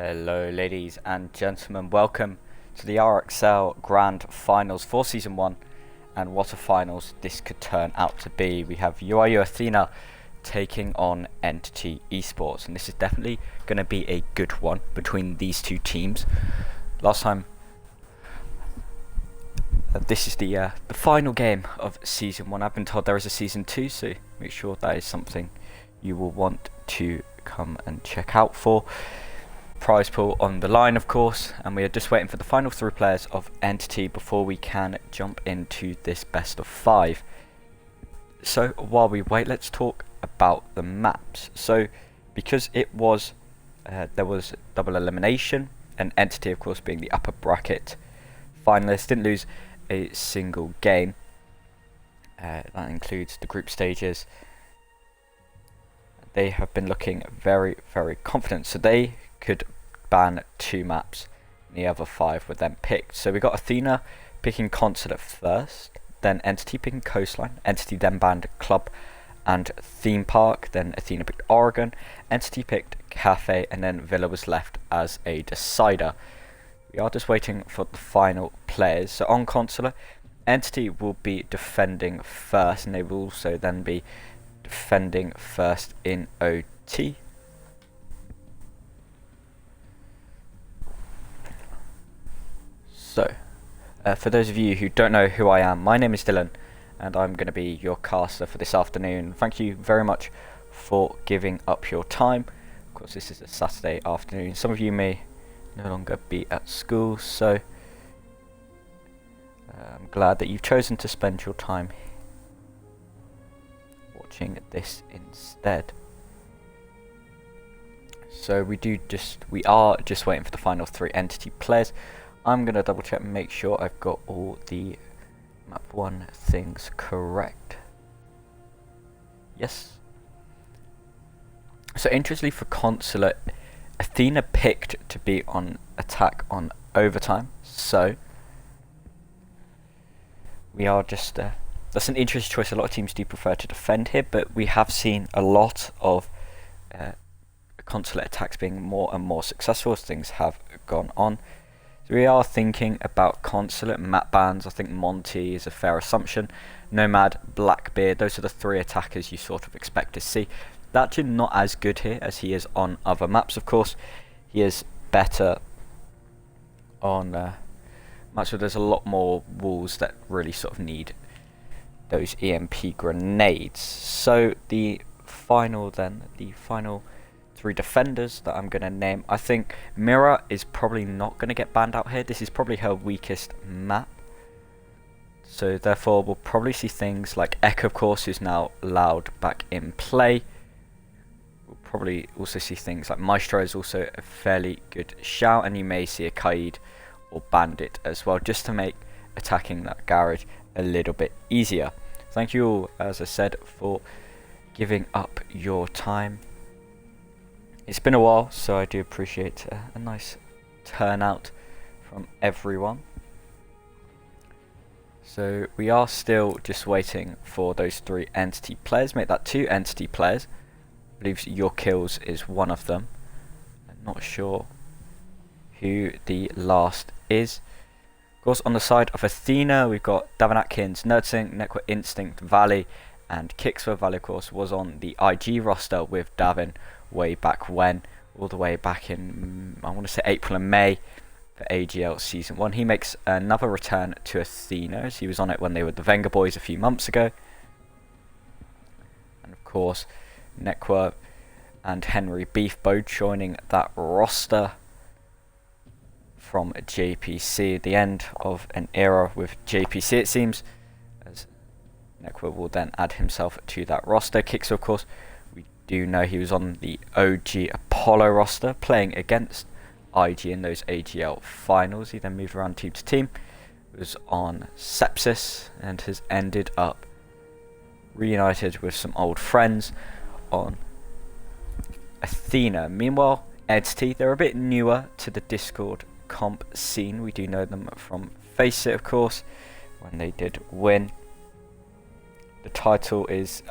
Hello ladies and gentlemen, welcome to the RXL Grand Finals for Season 1, and what a finals this could turn out to be. We have UiU Athena taking on Entity Esports, and this is definitely going to be a good one between these two teams. Last time, this is the final game of Season 1. I've been told there is a Season 2, so make sure that is something you will want to come and check out for. Prize pool on the line, of course, and we are just waiting for the final 3 players of Entity before we can jump into this best of 5. So while we wait, let's talk about the maps. So because it was there was double elimination, and Entity of course being the upper bracket finalists didn't lose a single game. That includes the group stages. They have been looking very, very confident, so they could ban 2 maps, and the other 5 were then picked. So we got Athena picking Consulate first, then Entity picking Coastline. Entity then banned Club and Theme Park, then Athena picked Oregon, Entity picked Cafe, and then Villa was left as a decider. We are just waiting for the final players. So on Consulate, Entity will be defending first, and they will also then be defending first in OT. So, for those of you who don't know who I am, my name is Dylan, and I'm going to be your caster for this afternoon. Thank you very much for giving up your time. Of course, this is a Saturday afternoon. Some of you may no longer be at school, so I'm glad that you've chosen to spend your time watching this instead. So we are just waiting for the final 3 Entity players. I'm going to double check and make sure I've got all the map 1 things correct. Yes. So interestingly for Consulate, Athena picked to be on attack on overtime. So we are just that's an interesting choice. A lot of teams do prefer to defend here, but we have seen a lot of Consulate attacks being more and more successful as things have gone on. So we are thinking about Consulate map bans. I think Monty is a fair assumption. Nomad, Blackbeard, those are the 3 attackers you sort of expect to see. That's actually not as good here as he is on other maps, of course. He is better on maps where there's a lot more walls that really sort of need those EMP grenades. So the final 3 defenders that I'm going to name, I think Mirror is probably not going to get banned out here. This is probably her weakest map. So therefore we'll probably see things like Echo, of course, who's now allowed back in play. We'll probably also see things like Maestro is also a fairly good shout, and you may see a Kaid or Bandit as well, just to make attacking that garage a little bit easier. Thank you all, as I said, for giving up your time. It's been a while, so I do appreciate a nice turnout from everyone. So we are still just waiting for those 3 Entity players. Make that 2 Entity players. I believe Your Kills is one of them. I'm not sure who the last is. Of course, on the side of Athena, we've got Davin Atkins, Nerdsync, Network Instinct, Valley, and Kickswell. Valley, of course, was on the IG roster with Davin way back when, all the way back in, I want to say April and May for AGL Season 1. He makes another return to Athena, as he was on it when they were the Venga Boys a few months ago. And of course, Nekwa and Henry Beef both joining that roster from JPC. The end of an era with JPC, it seems, as Nekwa will then add himself to that roster. Kicks, of course, we do know he was on the OG Apollo roster, playing against IG in those AGL finals. He then moved around team to team, was on Sepsis, and has ended up reunited with some old friends on Athena. Meanwhile, Entity, they're a bit newer to the Discord comp scene. We do know them from Face It, of course, when they did win. The title is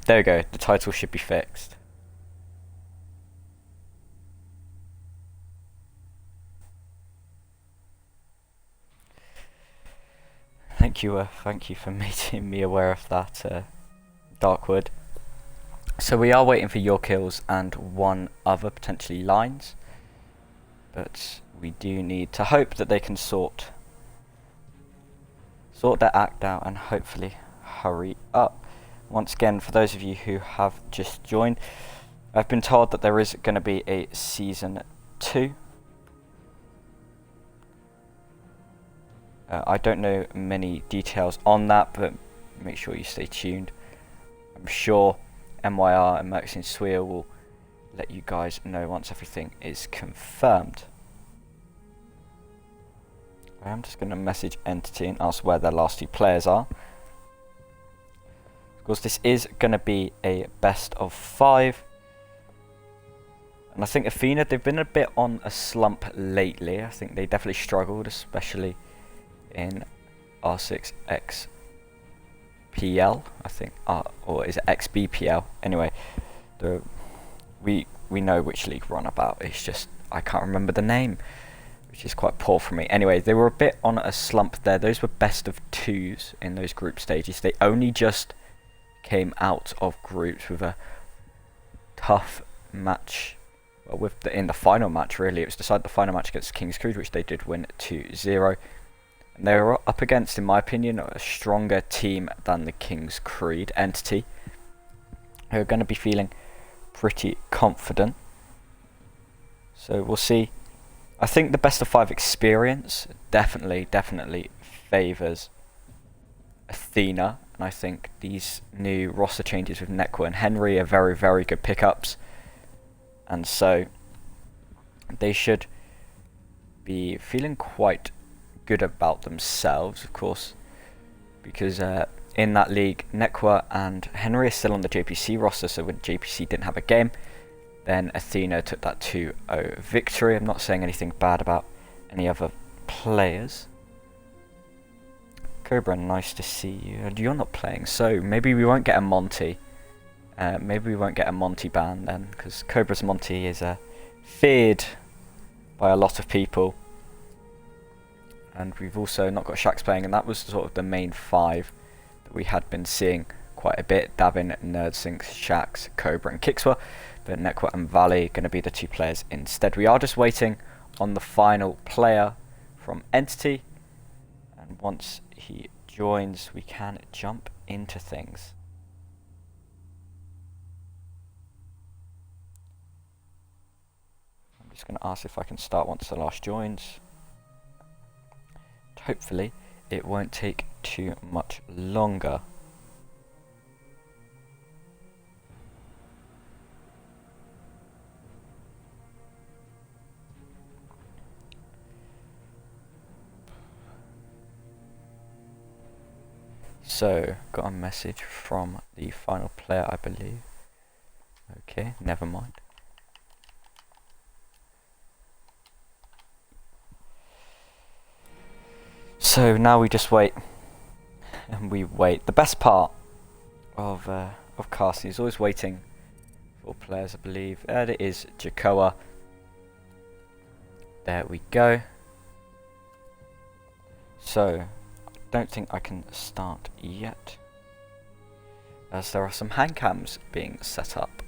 There we go, the title should be fixed. Thank you for making me aware of that, Darkwood. So we are waiting for your kills and one other, potentially lines. But we do need to hope that they can sort their act out and hopefully hurry up. Once again, for those of you who have just joined, I've been told that there is going to be a Season 2. I don't know many details on that, but make sure you stay tuned. I'm sure MYR and Mercs in Swea will let you guys know once everything is confirmed. I'm just going to message Entity and ask where their last 2 players are. Of course, this is going to be a best of 5. And I think Athena, they've been a bit on a slump lately. I think they definitely struggled, especially in R6 XPL, I think, or is it XBPL? Anyway, we know which league we're on about. It's just I can't remember the name, which is quite poor for me. Anyway, they were a bit on a slump there. Those were best of 2s in those group stages. They only just came out of groups with a tough match. Well, in the final match, really, it was decided the final match against King's Creed, which they did win 2-0. And they were up against, in my opinion, a stronger team than the King's Creed Entity, who are going to be feeling pretty confident. So we'll see. I think the best of 5 experience definitely favours Athena, and I think these new roster changes with Nekwa and Henry are very good pickups, and so they should be feeling quite good about themselves, of course, because in that league, Nekwa and Henry are still on the JPC roster, so when JPC didn't have a game, then Athena took that 2-0 victory. I'm not saying anything bad about any other players. Cobra, nice to see you. You're not playing, so maybe we won't get a Monty. Maybe we won't get a Monty ban then, because Cobra's Monty is feared by a lot of people. And we've also not got Shax playing, and that was sort of the main 5 that we had been seeing quite a bit. Davin, Nerdsinks, Shax, Cobra and Kixwa. But Nekwa and Valley going to be the 2 players instead. We are just waiting on the final player from Entity. And once he joins, we can jump into things. I'm just going to ask if I can start once the last joins. Hopefully it won't take too much longer. So, got a message from the final player, I believe. Okay, never mind. So now we just wait, and we wait. The best part of casting is always waiting for players, I believe. It is Jacoa. There we go. So, I don't think I can start yet, as there are some hand cams being set up.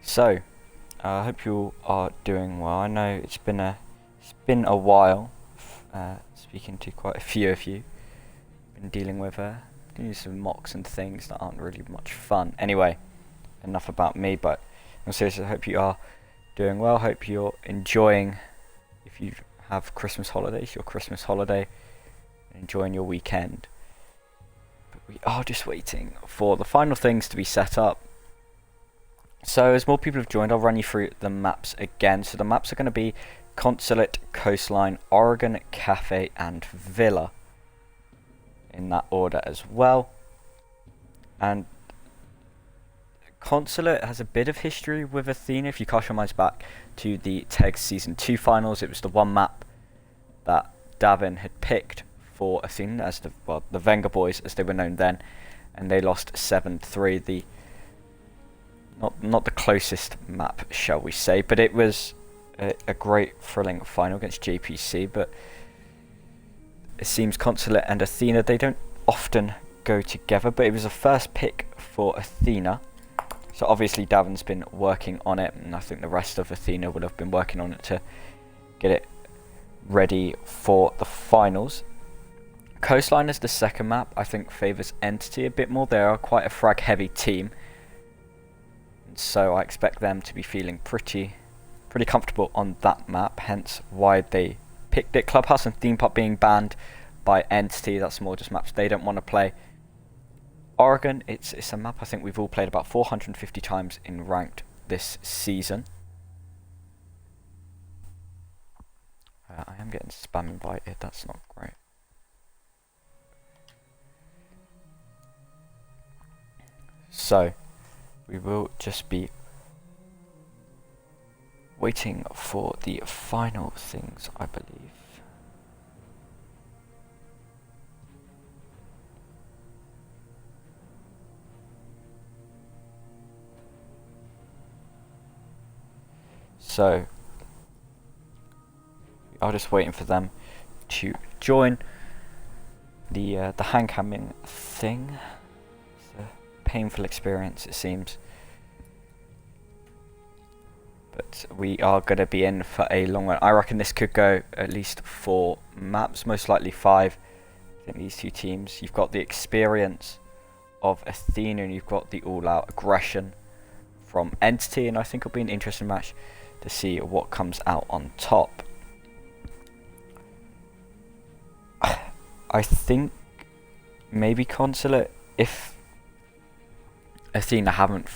So, I hope you are doing well. I know it's been a while. Speaking to quite a few of you, been dealing with some mocks and things that aren't really much fun. Anyway, enough about me. But I'm serious. I hope you are doing well. Hope you're enjoying. If you have Christmas holidays, your Christmas holiday, enjoying your weekend. But we are just waiting for the final things to be set up. So as more people have joined, I'll run you through the maps again. So the maps are going to be Consulate, Coastline, Oregon, Cafe and Villa, in that order as well. And Consulate has a bit of history with Athena. If you cast your minds back to the TEG Season 2 finals, it was the one map that Davin had picked for Athena as the Venga boys, as they were known then, and they lost 7-3. The not the closest map, shall we say, but it was a great thrilling final against JPC. But it seems Consulate and Athena, they don't often go together, but it was a first pick for Athena. So obviously Davin's been working on it, and I think the rest of Athena would have been working on it to get it ready for the finals. Coastline is the second map. I think favours Entity a bit more. They are quite a frag heavy team, and so I expect them to be feeling pretty comfortable on that map, hence why they picked it. Clubhouse and Theme Park being banned by Entity, that's more just maps they don't want to play. Oregon, it's a map I think we've all played about 450 times in ranked this season. I am getting spam invited, that's not great. So, we will just be waiting for the final things, I believe. So, we are just waiting for them to join. The hand camming thing. It's a painful experience, it seems. But we are going to be in for a long one. I reckon this could go at least 4 maps, most likely 5. I think these two teams, you've got the experience of Athena and you've got the all-out aggression from Entity, and I think it'll be an interesting match to see what comes out on top. I think maybe Consulate, if Athena haven't,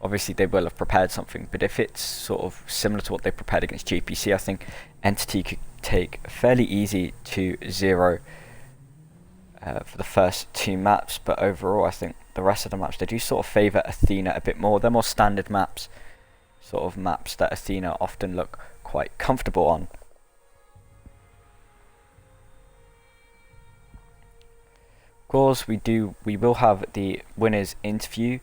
obviously they will have prepared something, but if it's sort of similar to what they prepared against JPC, I think Entity could take fairly easy 2-0 for the first 2 maps, but overall I think the rest of the maps, they do sort of favour Athena a bit more. They're more standard maps, sort of maps that Athena often look quite comfortable on. Of course, we will have the winners interview.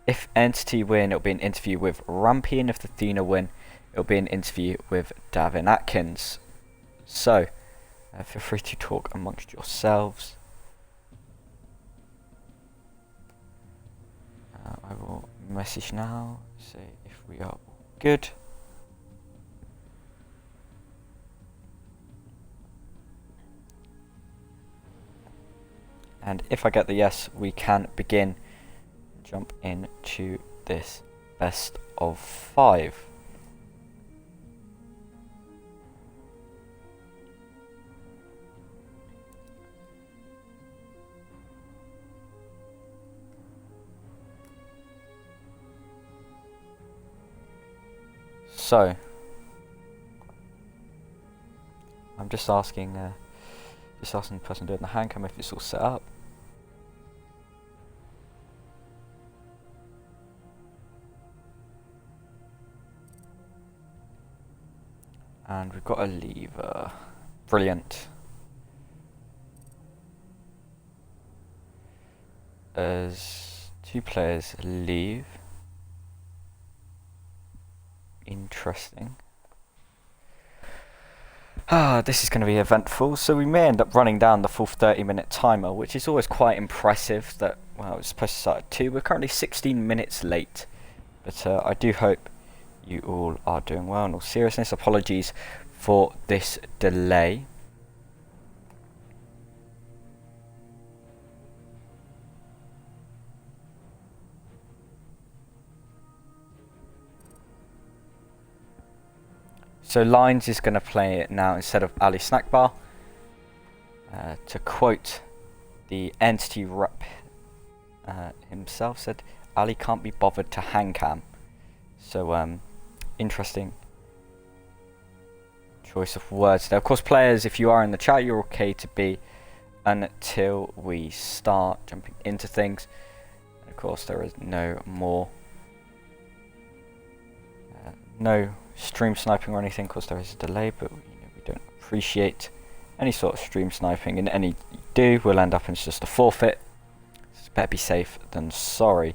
If Entity win, it'll be an interview with Rampy, and if Athena win, it'll be an interview with Davin Atkins. So, feel free to talk amongst yourselves. I will message now, say if we are good. And if I get the yes, we can begin. Jump into this best of 5. So, I'm just asking the person doing the hand cam if it's all set up. And we've got a lever. Brilliant. As 2 players leave. Interesting. This is going to be eventful, so we may end up running down the full 30-minute timer, which is always quite impressive that, well, it's supposed to start at 2. We're currently 16 minutes late, but I do hope you all are doing well. In all seriousness, apologies for this delay. So Lines is going to play it now instead of Ali Snackbar. To quote the Entity rep himself, said Ali can't be bothered to hang cam. So interesting choice of words there. Of course, players, if you are in the chat, you're okay to be until we start jumping into things. And of course, there is no more no stream sniping or anything, because there is a delay, but we don't appreciate any sort of stream sniping, and any you do will end up in just a forfeit. So better be safe than sorry.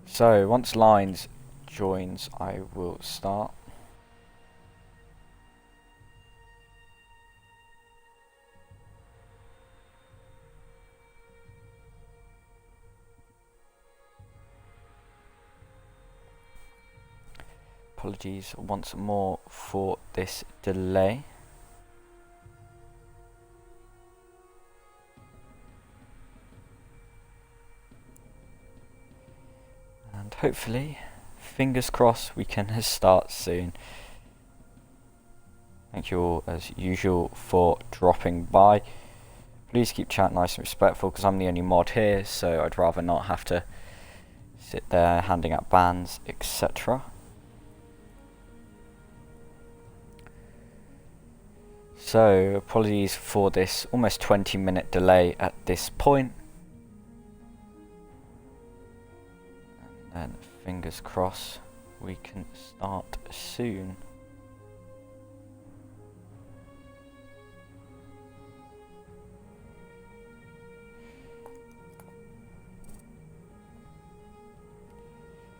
So once Lines joins, I will start. Apologies once more for this delay. And hopefully, fingers crossed, we can start soon. Thank you all as usual for dropping by. Please keep chat nice and respectful because I'm the only mod here, so I'd rather not have to sit there handing out bans, etc. So, apologies for this almost 20-minute delay at this point. And fingers crossed we can start soon.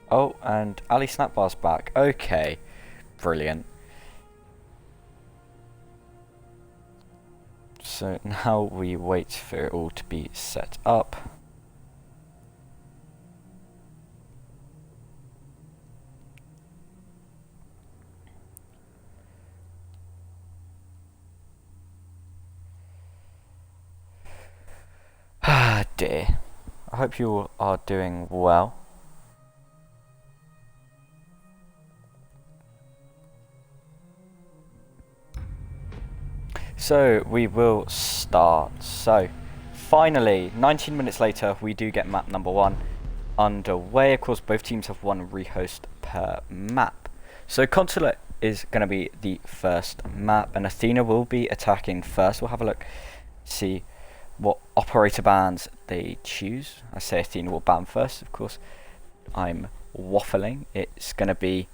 Oh, and Ali Snapbar's back. Okay, brilliant. So now we wait for it all to be set up. Ah dear. I hope you all are doing well. So we will start. So finally, 19 minutes later, we do get map number 1 underway. Of course, both teams have one rehost per map. So Consulate is going to be the first map, and Athena will be attacking first. We'll have a look, see what operator bans they choose. I say Athena will ban first, of course. I'm waffling. It's going to be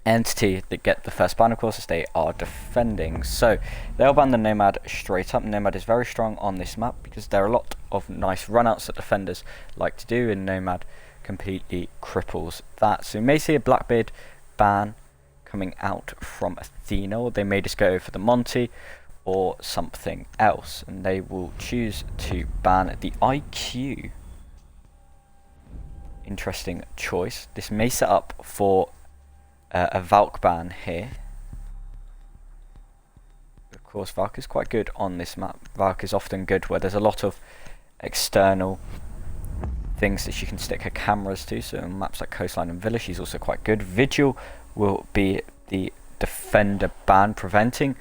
Entity that get the first ban, of course, as they are defending. So they'll ban the Nomad straight up. Nomad is very strong on this map because there are a lot of nice runouts that defenders like to do, and Nomad completely cripples that. So you may see a Blackbeard ban coming out from Athena, or they may just go for the Monty or something else, and they will choose to ban the IQ. Interesting choice. This may set up for a Valk ban here. Of course, Valk is quite good on this map. Valk is often good where there's a lot of external things that she can stick her cameras to. So on maps like Coastline and Villa, she's also quite good. Vigil will be the defender ban, preventing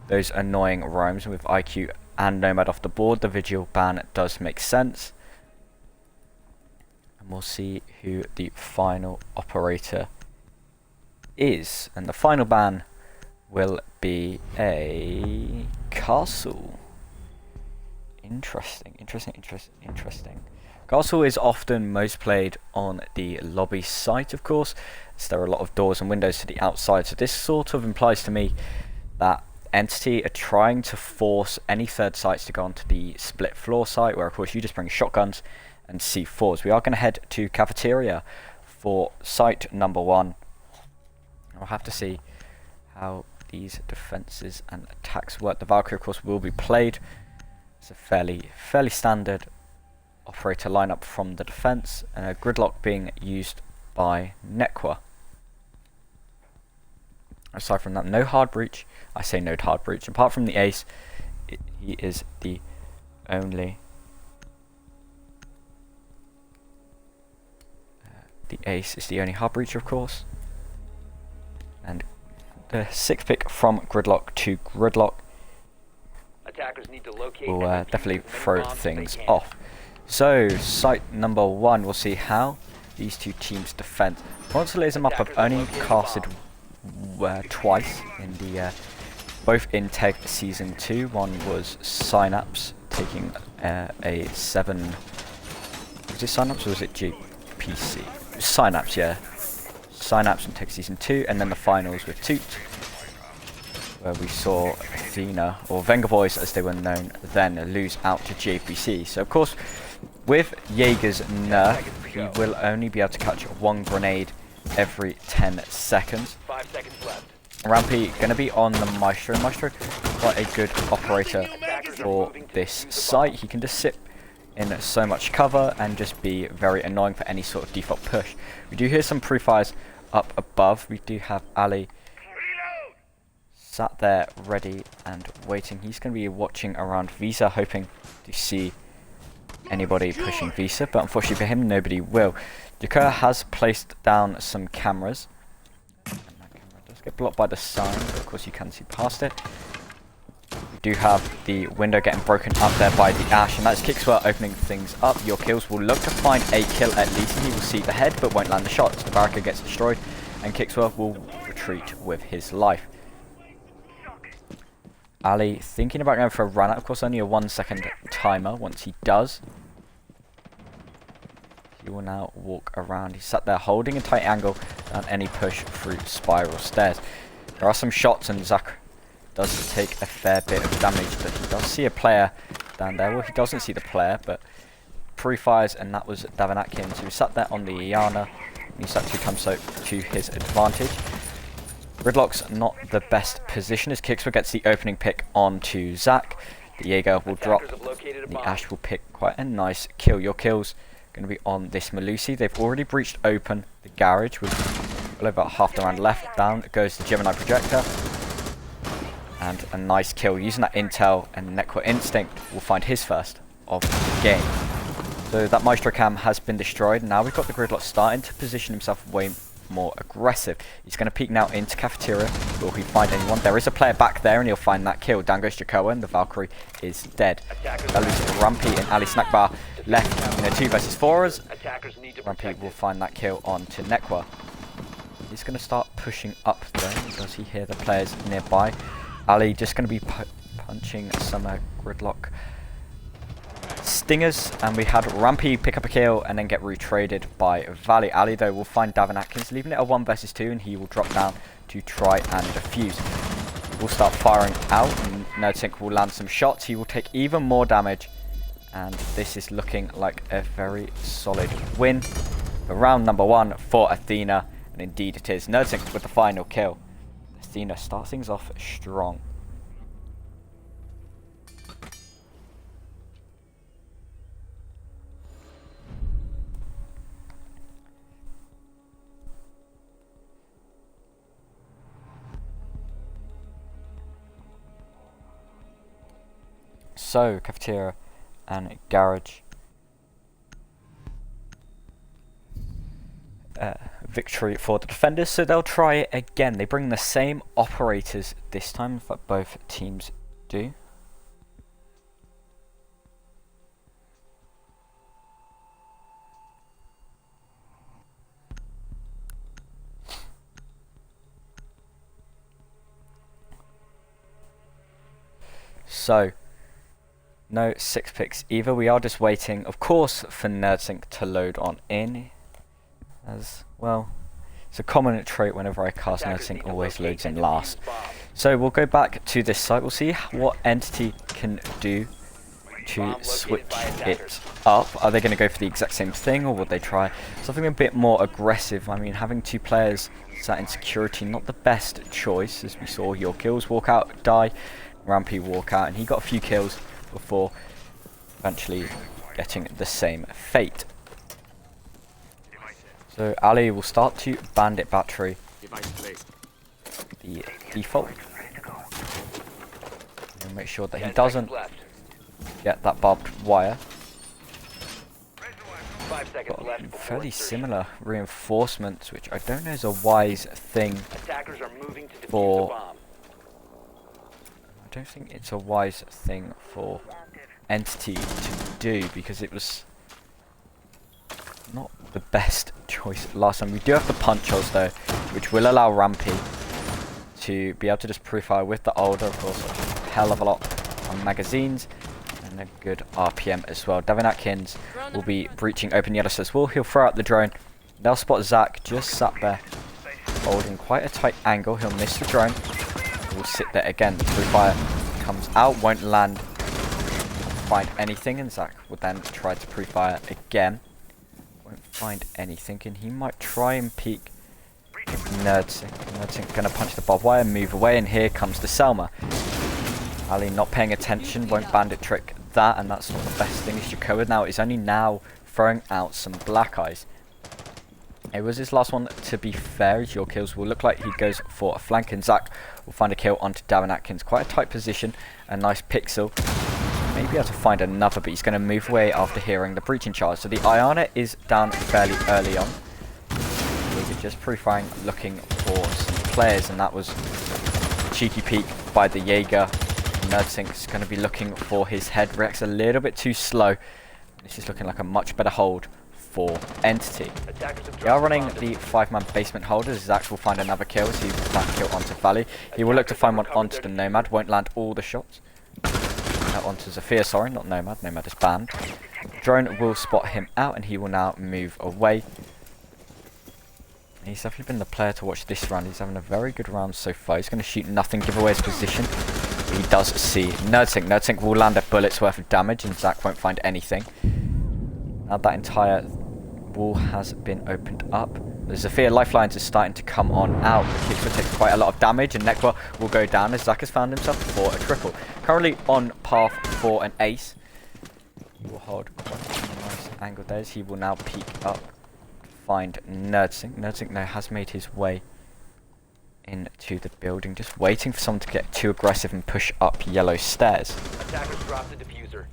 those annoying roams. With IQ and Nomad off the board, the Vigil ban does make sense. And we'll see who the final operator is, and the final ban will be a Castle. Interesting. Castle is often most played on the lobby site, of course, as there are a lot of doors and windows to the outside. So this sort of implies to me that Entity are trying to force any third sites to go onto the split floor site, where of course you just bring shotguns and C4s. We are going to head to Cafeteria for site number 1. I'll have to see how these defences and attacks work. The Valkyrie, of course, will be played. It's a fairly standard operator lineup from the defence, and a Gridlock being used by Nekwa. Aside from that, no hard breach. I say no hard breach. Apart from the Ace, he is the only. The Ace is the only hard breacher, of course. And the 6th pick from Gridlock to Gridlock Attackers need to locate will definitely throw things off. So, site number 1, we'll see how these two teams defend. Consulate is a map I've only casted twice in the both in TEG Season 2. One was Synapse taking a 7. Was it Synapse or was it GPC? Synapse, yeah. Synapse and Tech Season 2, and then the finals with Toot, where we saw Athena, or Venga Boys as they were known then, lose out to JPC. So of course, with Jaeger's nerf, he will only be able to catch one grenade every 10 seconds. 5 seconds left. Rampy going to be on the Maestro. Maestro, quite a good operator for this site. He can just sit in so much cover and just be very annoying for any sort of default push. We do hear some pre-fires up above. We do have Ali sat there ready and waiting. He's going to be watching around Visa, hoping to see anybody pushing Visa, but unfortunately for him, nobody will. Jakar has placed down some cameras. And that camera does get blocked by the sign, but of course you can see past it. We do have the window getting broken up there by the Ash, and that's Kixwell opening things up. Your kills will look to find a kill at least, and he will see the head, but won't land the shots. The barricade gets destroyed, and Kixwell will retreat with his life. Ali thinking about going for a run out, of course only a 1 second timer. Once he does, he will now walk around. He's sat there holding a tight angle on any push through spiral stairs. There are some shots and Zach does take a fair bit of damage, but he does see a player down there. Well, he doesn't see the player, but pre-fires, and that was Davin Atkins, who sat there on the Iana, and he's actually come so to his advantage. Gridlock's not the best position as Kixper gets the opening pick onto Zach. The Jaeger will drop. The Ash will pick quite a nice kill. Your kills going to be on this Malusi. They've already breached open the garage with well over half the round left. Down goes the Gemini projector. And a nice kill. Using that intel, and Necro Instinct will find his first of the game. So that Maestro cam has been destroyed. Now we've got the Gridlock starting to position himself way more aggressive. He's going to peek now into cafeteria. Will he find anyone? There is a player back there, and he'll find that kill. Down goes Jakoa, and the Valkyrie is dead. That leaves Rampy and Ali Snackbar left in a 2 versus 4s. Rampy will find that kill onto Nekwa. He's going to start pushing up though. Does he hear the players nearby? Ali just going to be punching some Gridlock stingers, and we had Rampy pick up a kill and then get retraded by Valley. Ali though will find Davin Atkins, leaving it a 1 versus 2, and he will drop down to try and defuse. We'll start firing out, and NerdSync will land some shots. He will take even more damage, and this is looking like a very solid win for round number 1 for Athena, and indeed it is. NerdSync with the final kill. Athena starts things off strong. So, cafeteria and garage. Victory for the defenders, so they'll try it again. They bring the same operators this time, but both teams do. So, no 6 picks either. We are just waiting, of course, for NerdSync to load on in. As well, it's a common trait whenever I cast NerdSync, always loads in last. So we'll go back to this site. We'll see what Entity can do to switch it up. Are they going to go for the exact same thing, or would they try something a bit more aggressive? I mean, having 2 players sat in security, not the best choice, as we saw Your Kills walk out, die, Rampy walk out, and he got a few kills before eventually getting the same fate. So Ali will start to bandit battery the default and make sure that he doesn't get that barbed wire. Got fairly similar reinforcements, which I don't know is a wise thing for. I don't think it's a wise thing for Entity to do, because it was not the best choice last time. We do have the punch holes though, which will allow Rampy to be able to just pre-fire with the older, of course, a hell of a lot on magazines, and a good RPM as well. Davin Atkins will be breaching open yellow, so he'll throw out the drone. They'll spot Zach just sat there holding quite a tight angle. He'll miss the drone. We'll sit there again. The pre-fire comes out, won't land, find anything, and Zach will then try to pre-fire again. Won't find anything, and he might try and peek Nerdsink. Nerdsink gonna punch the barbed wire, move away, and here comes the Selma. Ali not paying attention, won't bandit trick that, and that's not the best thing. Is Jakoa now is only now throwing out some black eyes. It was his last one, to be fair, as your kills will look like he goes for a flank, and Zach will find a kill onto Davin Atkins. Quite a tight position, a nice pixel. Maybe able to find another, but he's going to move away after hearing the breaching charge. So the Iana is down fairly early on. We were just pre-firing, looking for some players, and that was a cheeky peek by the Jaeger. Nerdsink's going to be looking for his head. Rex a little bit too slow. This is looking like a much better hold for Entity. They are running the 5-man basement holders. Zach will find another kill, so he will find a kill onto Valley. He will look to find one onto the Nomad, won't land all the shots. Onto Zafir, sorry, not Nomad. Nomad is banned. Drone will spot him out, and he will now move away. He's definitely been the player to watch this round. He's having a very good round so far. He's going to shoot nothing, give away his position. He does see Nerdsink. Nerdsink will land a bullet's worth of damage, and Zach won't find anything. Now that entire wall has been opened up. The Zafir lifelines is starting to come on out. The kicks will take quite a lot of damage, and Nekwa will go down as Zach has found himself for a triple. Currently on path for an ace. He will hold quite a nice angle there as he will now peek up to find Nerdsink. Nerdsink now has made his way into the building, just waiting for someone to get too aggressive and push up yellow stairs. Attackers drop the diffuser.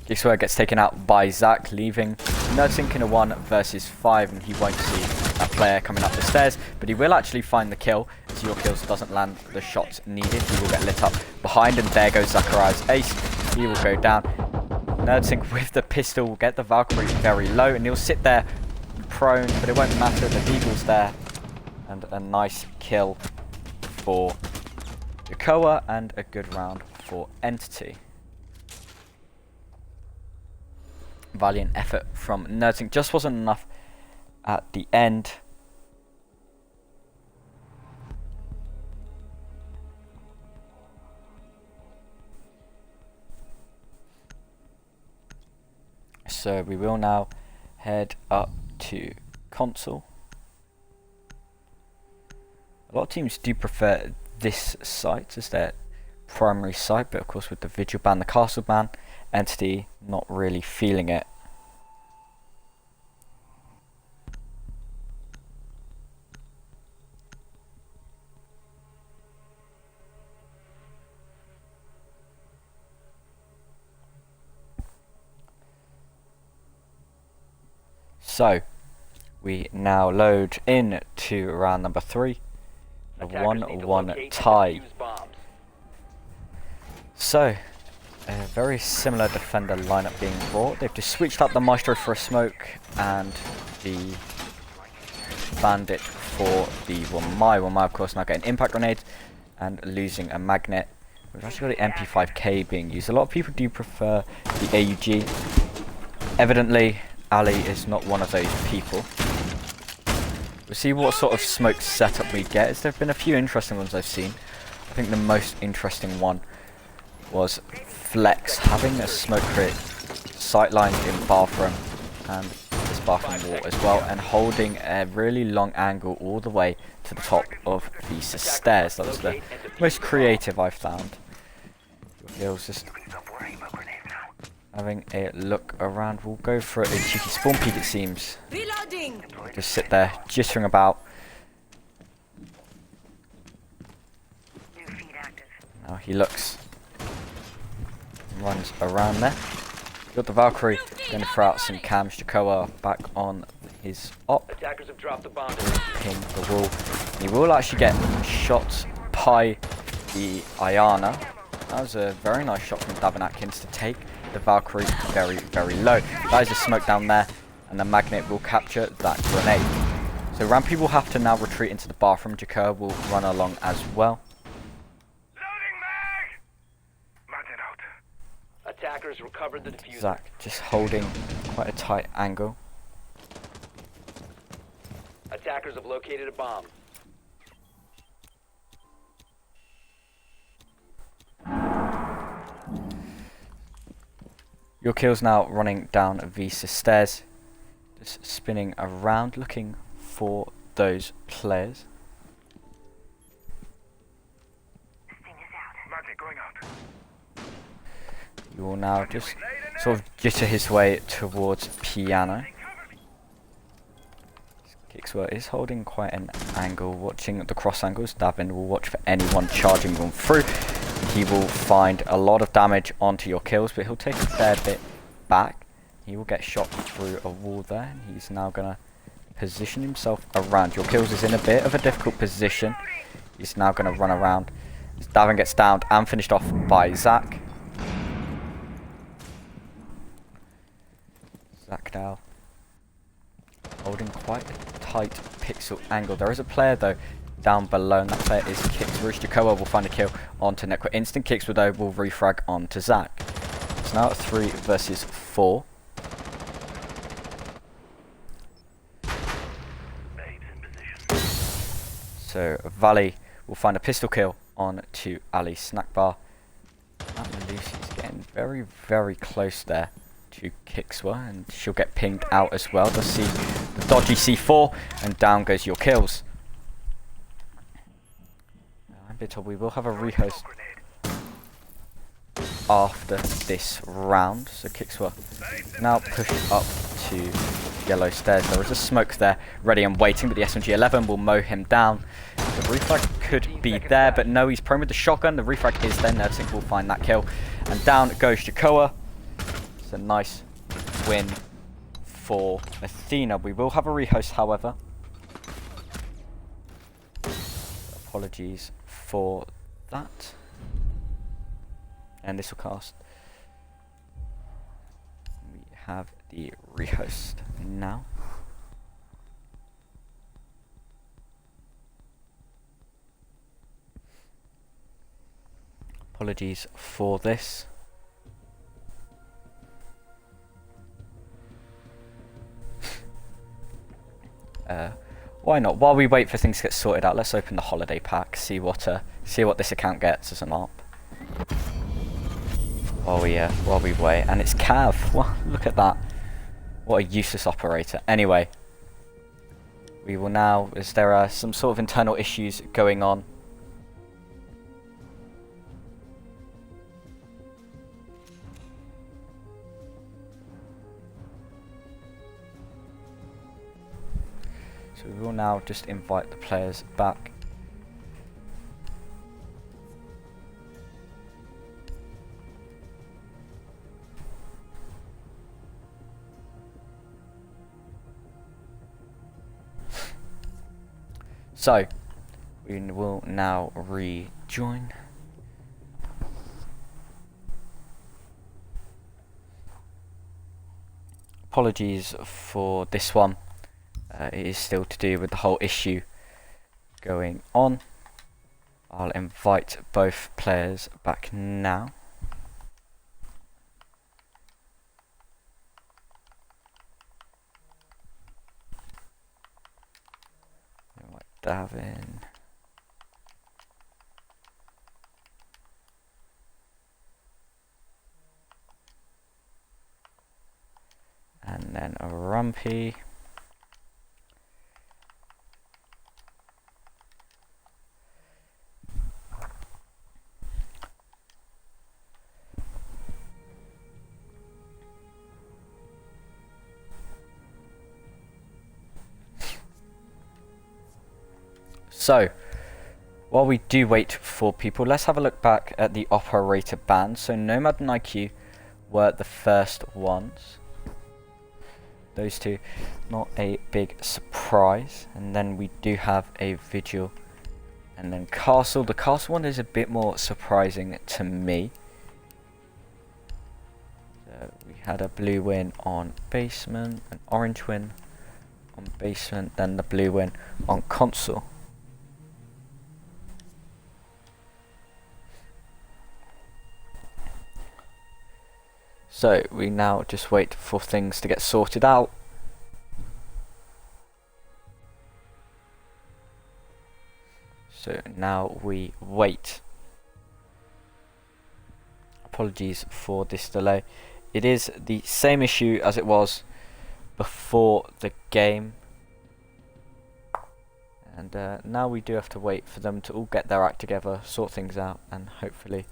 Jigsaw gets taken out by Zach, leaving Nerdsink in a 1 versus 5, and he won't see that player coming up the stairs, but he will actually find the kill, as your kills doesn't land the shots needed. He will get lit up behind, and there goes Zachariah's ace. He will go down. Nerdsink with the pistol will get the Valkyrie very low, and he'll sit there prone, but it won't matter. The Deagle's there, and a nice kill for Jakoa, and a good round for Entity. Valiant effort from Nerdsink, just wasn't enough at the end. So we will now head up to console. A lot of teams do prefer this site as their primary site, but of course with the Vigil ban, the Castle ban, Entity not really feeling it. So we now load in to round number 3, a 1-1 tie. So a very similar defender lineup being brought. They've just switched up the Maestro for a smoke and the Bandit for the Wamai. Wamai of course now getting impact grenades and losing a magnet. We've actually got the MP5K being used. A lot of people do prefer the AUG. Evidently Ali is not one of those people. We'll see what sort of smoke setup we get. There have been a few interesting ones I've seen. I think the most interesting one was Flex having a smoke crit sightlined in bathroom and this bathroom wall as well, and holding a really long angle all the way to the top of these stairs. That was the most creative I've found. It was just having a look around. We'll go for a cheeky spawn peek, it seems. Reloading. Just sit there jittering about. Now he looks, runs around there. Got the Valkyrie, going to throw out some cams. Jakoa back on his op. Attackers have dropped the bomb. Ping the wall. He will actually get shot by the Iana. That was a very nice shot from Davin Atkins to take the Valkyrie very, very low. That is a smoke down there, and the magnet will capture that grenade. So Rampy will have to now retreat into the bathroom. Jakoa will run along as well. Attackers recovered the diffuser. Zach just holding quite a tight angle. Attackers have located a bomb. Your kill's now running down Visa stairs, just spinning around looking for those players. You will now just sort of jitter his way towards piano. Kixwell is holding quite an angle, watching the cross angles. Davin will watch for anyone charging on through. He will find a lot of damage onto your kills, but he'll take a fair bit back. He will get shot through a wall there. He's now going to position himself around. Your kills is in a bit of a difficult position. He's now going to run around. Davin gets downed and finished off by Zach. Zach now holding quite a tight pixel angle. There is a player though down below, and that player is Kixwell. Jakoa will find a kill onto Necro. Instant Kixwell though will refrag onto Zach. It's now 3 versus 4. So Valley will find a pistol kill on to Ali Snackbar. And Lucy's getting very, very close there to Kixwell, and she'll get pinged out as well. They'll see the dodgy C4, and down goes your kills. I'm a bit told we will have a rehost after this round. So Kixwell now push up to yellow stairs. There is a smoke there ready and waiting, but the SMG-11 will mow him down. The refrag could be there, but no, he's prone with the shotgun. The refrag is there. Nerdsync will find that kill, and down goes Jakoa. It's a nice win for Athena. We will have a rehost, however. Apologies for that. And this will cast. We have the rehost now. Apologies for this. Why not? While we wait for things to get sorted out, let's open the holiday pack, see what this account gets as an op. While we wait, and it's Cav. Well, look at that. What a useless operator. Anyway, we will now, as there are some sort of internal issues going on. So we will now just invite the players back. So we will now rejoin. Apologies for this one. It is still to do with the whole issue going on. I'll invite both players back now. Invite Davin. And then a Rumpy. So, while we do wait for people, let's have a look back at the operator ban. So Nomad and IQ were the first ones. Those two, not a big surprise. And then we do have a Vigil. And then Castle. The Castle one is a bit more surprising to me. So we had a blue win on Basement, an orange win on Basement, then the blue win on Console. So we now just wait for things to get sorted out. So now we wait. Apologies for this delay it is the same issue as it was before the game. And now we do have to wait for them to all get their act together, sort things out, and hopefully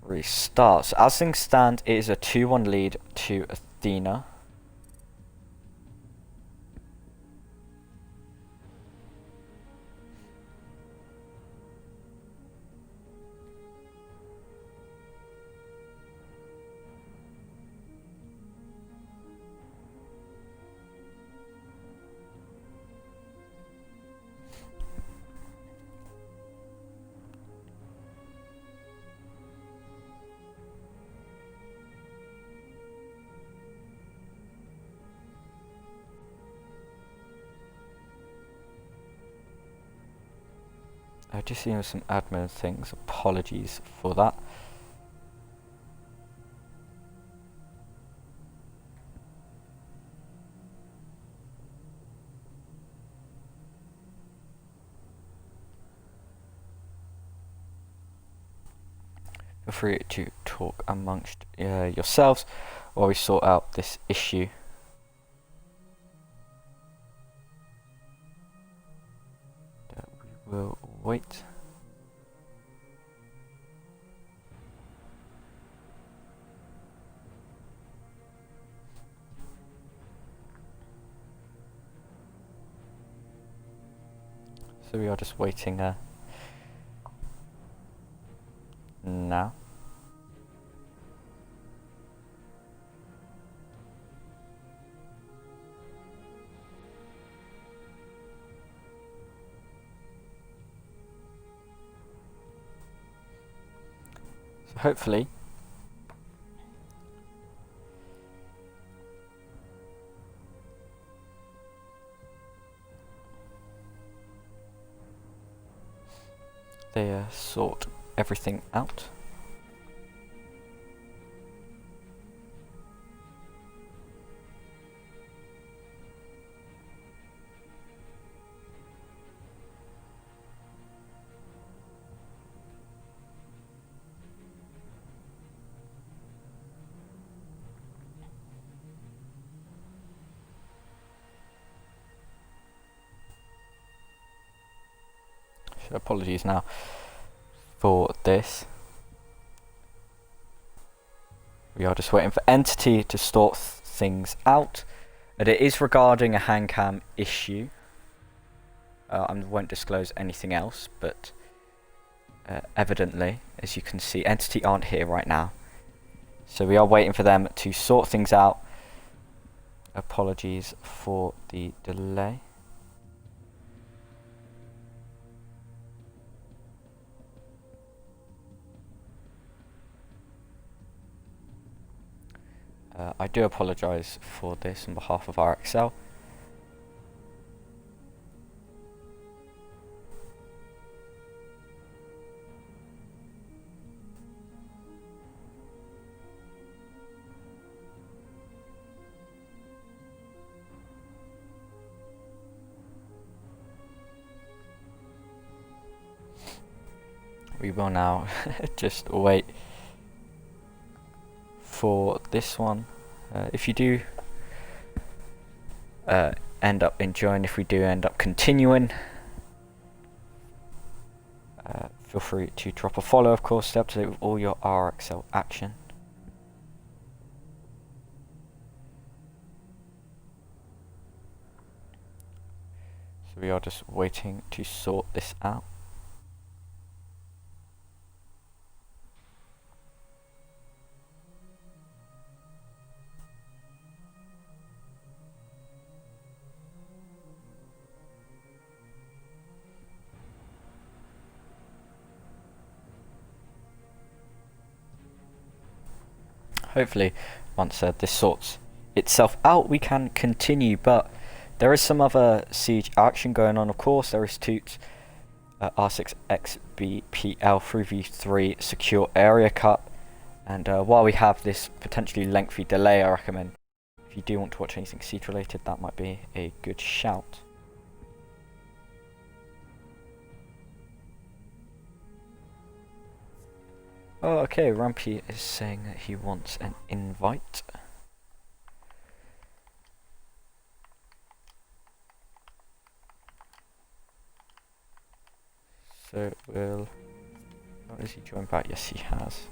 restart. So as things stand, it is a 2-1 lead to Athena. I just seen some admin things. Apologies for that. Feel free to talk amongst yourselves while we sort out this issue. We will wait. So we are just waiting now. So hopefully they sort everything out. So apologies now for this. We are just waiting for Entity to sort things out, and it is regarding a hand cam issue. I won't disclose anything else, but evidently, as you can see, Entity aren't here right now, so we are waiting for them to sort things out. Apologies for the delay. I do apologise for this on behalf of RXL. We will now just wait for this one. If you do end up enjoying, if we do end up continuing, feel free to drop a follow, of course, stay up to date with all your RXL action. So we are just waiting to sort this out. Hopefully, once this sorts itself out, we can continue, but there is some other siege action going on, of course. There is Toots R6XBPL 3v3 Secure Area Cup, and while we have this potentially lengthy delay, I recommend if you do want to watch anything siege related, that might be a good shout. Oh, okay, Rampy is saying that he wants an invite. So we'll... Oh, has he joined back? Yes, he has.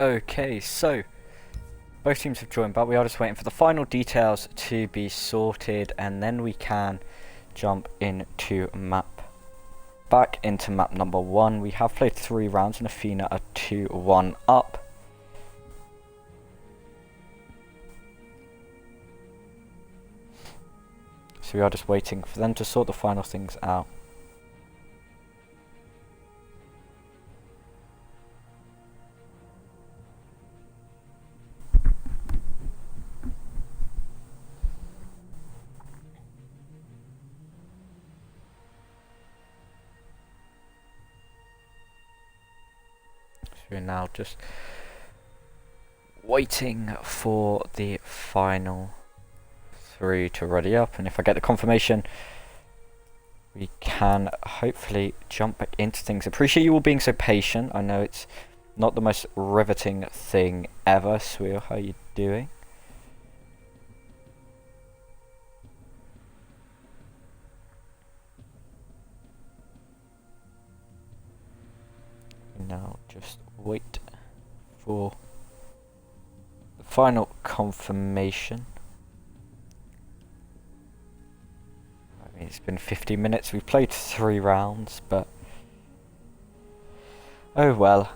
Okay, so both teams have joined back. We are just waiting for the final details to be sorted, and then we can jump back into map number 1. We have played 3 rounds and Athena are 2-1 up. So we are just waiting for them to sort the final things out. We're now just waiting for the final 3 to ready up, and if I get the confirmation, we can hopefully jump back into things. Appreciate you all being so patient. I know it's not the most riveting thing ever. Sweel, how are you doing? Now just wait for the final confirmation. I mean, it's been 50 minutes. We've played 3 rounds, but oh well.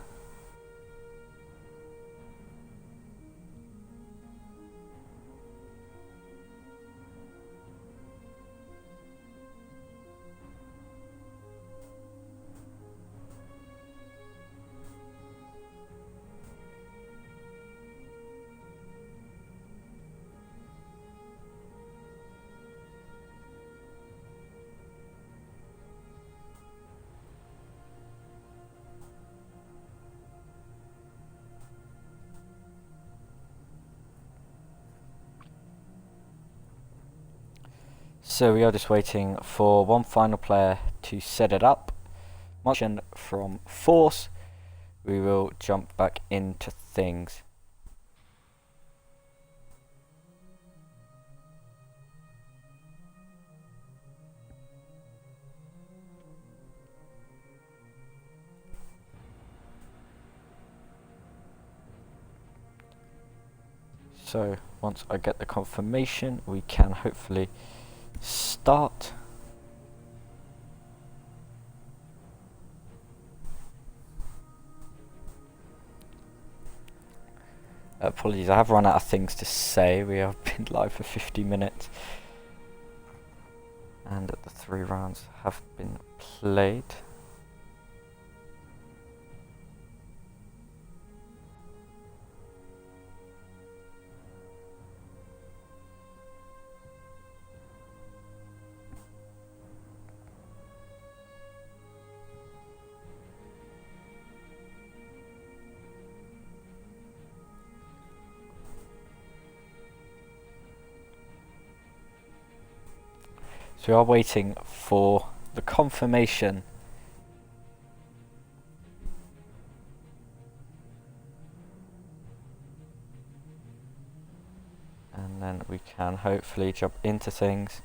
So we are just waiting for one final player to set it up, Marching from force, we will jump back into things. So once I get the confirmation, we can hopefully start. Apologies, I have run out of things to say. We have been live for 50 minutes. And the 3 rounds have been played. So we are waiting for the confirmation. And then we can hopefully jump into things.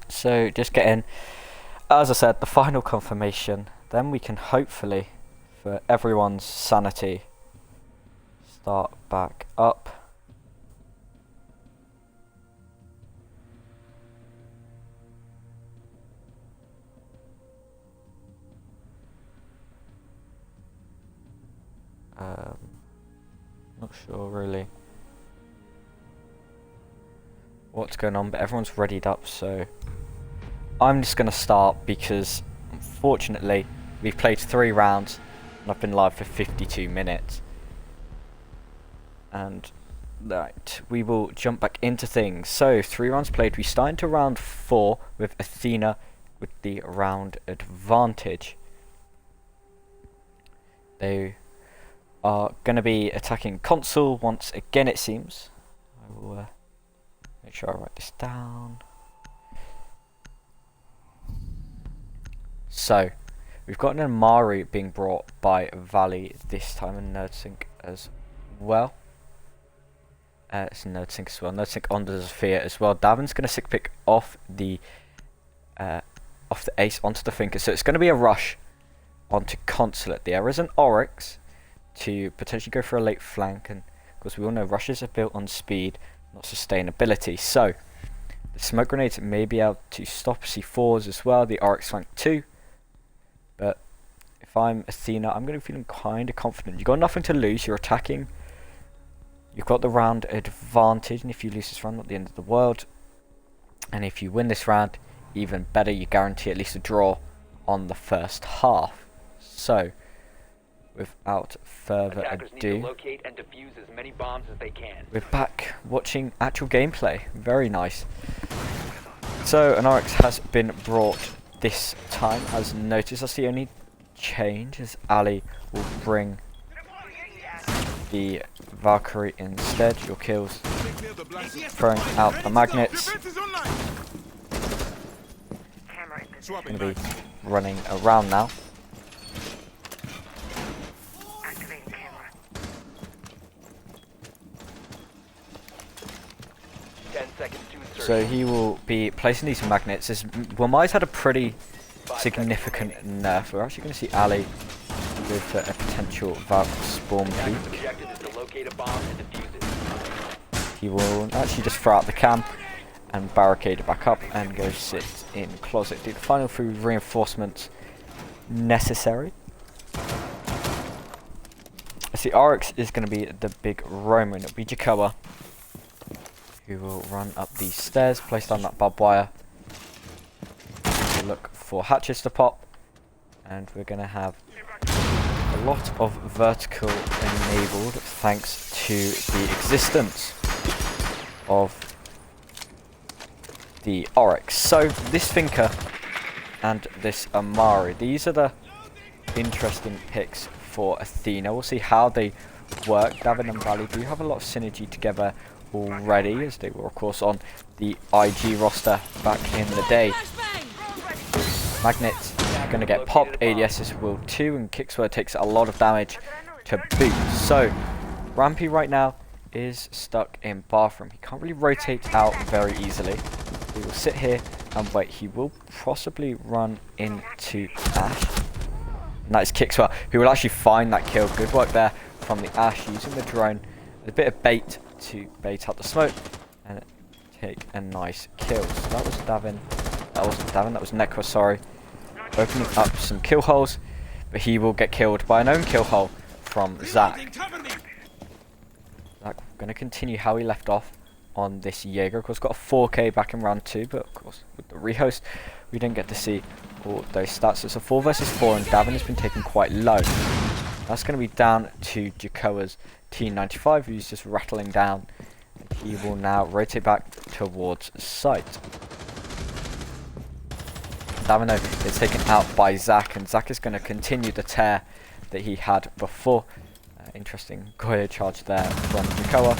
So just getting, as I said, the final confirmation. Then we can hopefully, for everyone's sanity, start back up. Not sure really what's going on, but everyone's readied up, so I'm just going to start because unfortunately we've played 3 rounds and I've been live for 52 minutes. And right, we will jump back into things. So 3 rounds played. We start into round 4 with Athena with the round advantage. They are going to be attacking console once again, it seems. I will make sure I write this down. So we've got an Amari being brought by Valley this time, and NerdSync as well. It's NerdSync as well. NerdSync on the Zephyr as well. Davin's going to sick pick off the ace onto the Thinker. So it's going to be a rush onto Consulate. There is an Oryx to potentially go for a late flank, and of course we all know rushes are built on speed, not sustainability. So the smoke grenades may be able to stop C4s as well. The RX flank too. But if I'm Athena, I'm going to be feeling kind of confident. You've got nothing to lose. You're attacking. You've got the round advantage, and if you lose this round, not the end of the world. And if you win this round, even better. You guarantee at least a draw on the first half. So without further ado, locate and defuse as many bombs as they can. We're back watching actual gameplay. Very nice. So an RX has been brought this time, as noticed. That's the only change, as Ali will bring the Valkyrie instead. Your kills, throwing out the magnets. Going to be running around now. So he will be placing these magnets. Wamai's had a pretty significant nerf. We're actually going to see Ali go for a potential Valk spawn peak. He will actually just throw out the cam and barricade it back up and go sit in closet. Do the final 3 reinforcements necessary. I see RX is going to be the big Roman. It'll be Jacoa, who will run up these stairs, place down that barbed wire, look for hatches to pop, and we're going to have a lot of vertical enabled thanks to the existence of the Oryx. So this Thinker and this Amari. These are the interesting picks for Athena. We'll see how they work. Davin and Valley do have a lot of synergy together already, as they were of course on the IG roster back in the day. Magnet's gonna get popped, ADS's will too, and Kicksword takes a lot of damage to boot. So Rampy right now is stuck in bathroom. He can't really rotate out very easily. He will sit here and wait. He will possibly run into Ash. And that is Kickswell, who will actually find that kill. Good work there from the Ash, using the drone, a bit of bait to bait out the smoke and take a nice kill. So that was Davin. That wasn't Davin, that was Necro, sorry. Opening up some kill holes, but he will get killed by an own kill hole from Zach. Zach going to continue how he left off on this Jaeger. Of course, got a 4K back in round 2, but of course, with the rehost, we didn't get to see all those stats. It's a 4 versus 4, and Davin has been taken quite low. That's going to be down to Jakoa's T95, who's just rattling down. He will now rotate back towards site. Davino is taken out by Zach, and Zach is going to continue the tear that he had before. Interesting Goya charge there from Jakoa.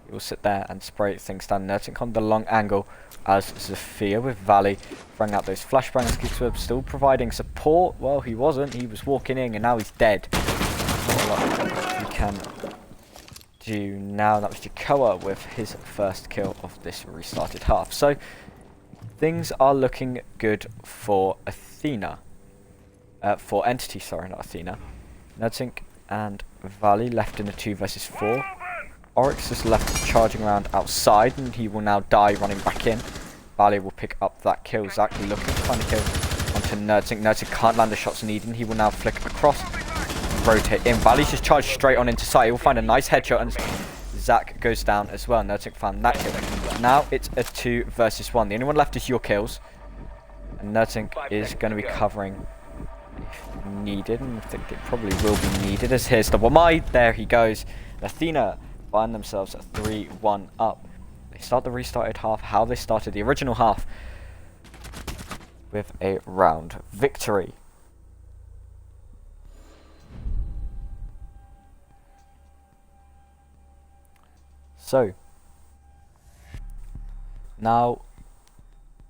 He will sit there and spray things down. Nerting on the long angle as Zafia with Valley throwing out those flashbangs. Kicksweb still providing support. Well, he wasn't. He was walking in and now he's dead. Not a lot he can do now. That was Jakoa with his first kill of this restarted half. So things are looking good for Athena. For Entity, sorry, not Athena. Nerdsink and Valley left in a 2 versus 4. Oryx is left charging around outside, and he will now die running back in. Valley will pick up that kill. Zach looking to find a kill onto Nerdsink. Nerdsink can't land the shots needed. He will now flick across, rotate in. Valley's just charged straight on into sight. He will find a nice headshot, and Zach goes down as well. Nerdsink found that kill. Now it's a 2 versus 1. The only one left is your kills, and Nerdsink is going to be covering if needed, and I think it probably will be needed, as here's the Wamai. There he goes. Athena find themselves at 3-1 up. They start the restarted half how they started the original half, with a round victory. So now